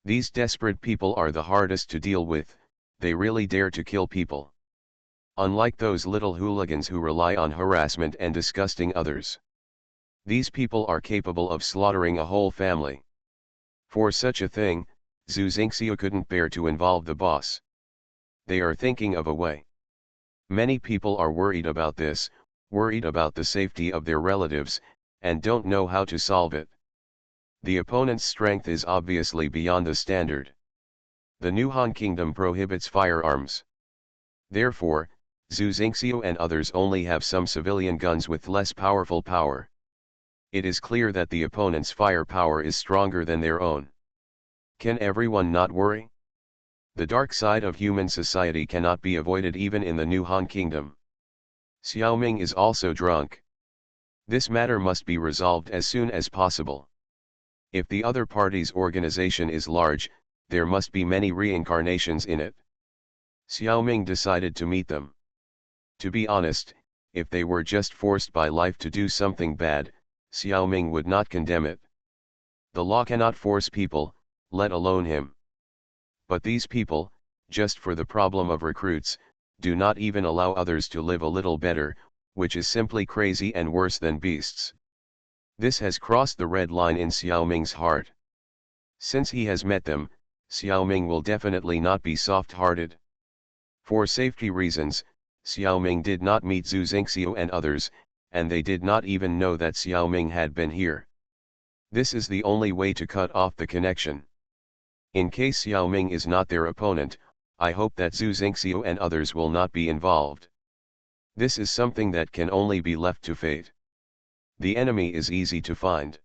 These desperate people are the hardest to deal with, they really dare to kill people. Unlike those little hooligans who rely on harassment and disgusting others. These people are capable of slaughtering a whole family. For such a thing, Zhu Xingxiu couldn't bear to involve the boss. They are thinking of a way. Many people are worried about this, worried about the safety of their relatives, and don't know how to solve it. The opponent's strength is obviously beyond the standard. The new Han Kingdom prohibits firearms. Therefore, Zhu Xingxiu and others only have some civilian guns with less powerful power. It is clear that the opponent's firepower is stronger than their own. Can everyone not worry? The dark side of human society cannot be avoided even in the new Han Kingdom. Xiaoming is also drunk. This matter must be resolved as soon as possible. If the other party's organization is large, there must be many reincarnations in it. Xiaoming decided to meet them. To be honest, if they were just forced by life to do something bad, Xiaoming would not condemn it. The law cannot force people, let alone him. But these people, just for the problem of recruits, do not even allow others to live a little better, which is simply crazy and worse than beasts. This has crossed the red line in Xiaoming's heart. Since he has met them, Xiaoming will definitely not be soft-hearted. For safety reasons, Xiaoming did not meet Zhu Xingxiu and others, and they did not even know that Xiaoming had been here. This is the only way to cut off the connection. In case Xiaoming is not their opponent, I hope that Zhu Xingxiu and others will not be involved. This is something that can only be left to fate. The enemy is easy to find.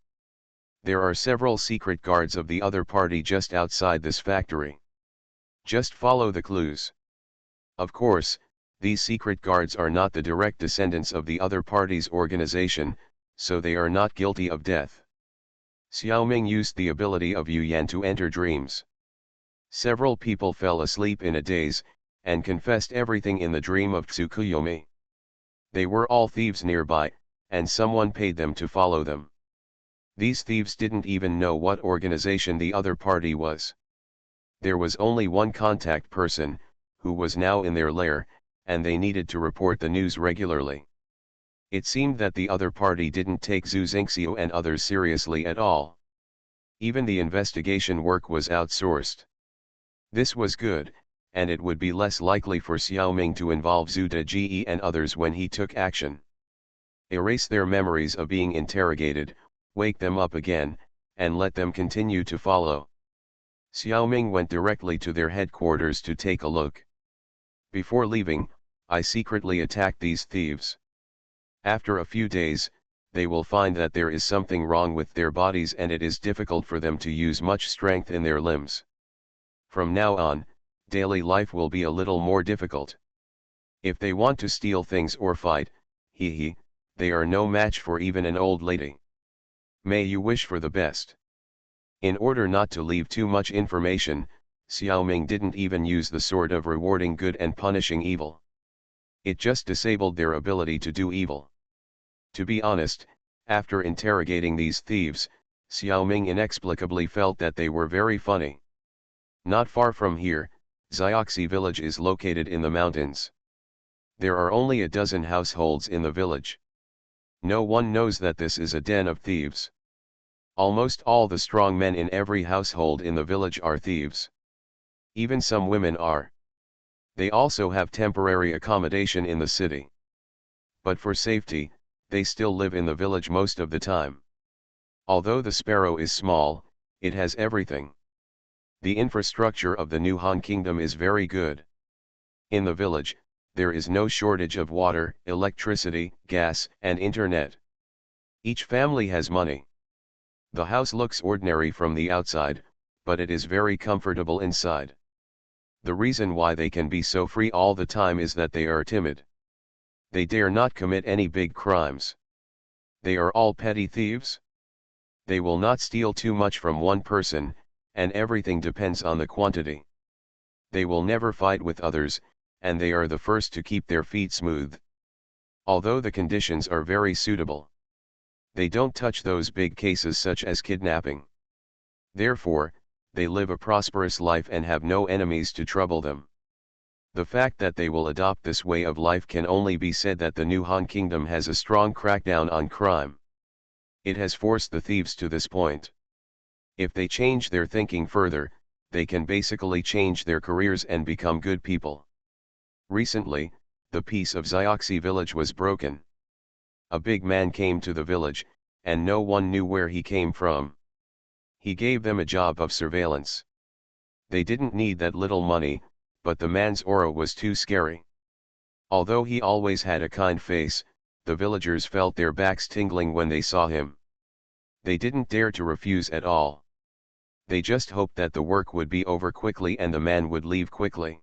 There are several secret guards of the other party just outside this factory. Just follow the clues. Of course, these secret guards are not the direct descendants of the other party's organization, so they are not guilty of death. Xiaoming used the ability of Yu Yan to enter dreams. Several people fell asleep in a daze, and confessed everything in the dream of Tsukuyomi. They were all thieves nearby, and someone paid them to follow them. These thieves didn't even know what organization the other party was. There was only one contact person, who was now in their lair, and they needed to report the news regularly. It seemed that the other party didn't take Zhu Xingxiu and others seriously at all. Even the investigation work was outsourced. This was good, and it would be less likely for Xiaoming to involve Zhu Deji and others when he took action. Erase their memories of being interrogated, wake them up again, and let them continue to follow. Xiaoming went directly to their headquarters to take a look. Before leaving, I secretly attacked these thieves. After a few days, they will find that there is something wrong with their bodies and it is difficult for them to use much strength in their limbs. From now on, daily life will be a little more difficult. If they want to steal things or fight, they are no match for even an old lady. May you wish for the best. In order not to leave too much information, Xiaoming didn't even use the sword of rewarding good and punishing evil. It just disabled their ability to do evil. To be honest, after interrogating these thieves, Xiaoming inexplicably felt that they were very funny. Not far from here, Xiaoxi village is located in the mountains. There are only a dozen households in the village. No one knows that this is a den of thieves. Almost all the strong men in every household in the village are thieves. Even some women are. They also have temporary accommodation in the city. But for safety, they still live in the village most of the time. Although the sparrow is small, it has everything. The infrastructure of the new Han Kingdom is very good. In the village, there is no shortage of water, electricity, gas, and internet. Each family has money. The house looks ordinary from the outside, but it is very comfortable inside. The reason why they can be so free all the time is that they are timid. They dare not commit any big crimes. They are all petty thieves. They will not steal too much from one person, and everything depends on the quantity. They will never fight with others, and they are the first to keep their feet smooth. Although the conditions are very suitable, they don't touch those big cases such as kidnapping. Therefore, they live a prosperous life and have no enemies to trouble them. The fact that they will adopt this way of life can only be said that the new Han Kingdom has a strong crackdown on crime. It has forced the thieves to this point. If they change their thinking further, they can basically change their careers and become good people. Recently, the peace of Xiaoxi village was broken. A big man came to the village, and no one knew where he came from. He gave them a job of surveillance. They didn't need that little money, but the man's aura was too scary. Although he always had a kind face, the villagers felt their backs tingling when they saw him. They didn't dare to refuse at all. They just hoped that the work would be over quickly and the man would leave quickly.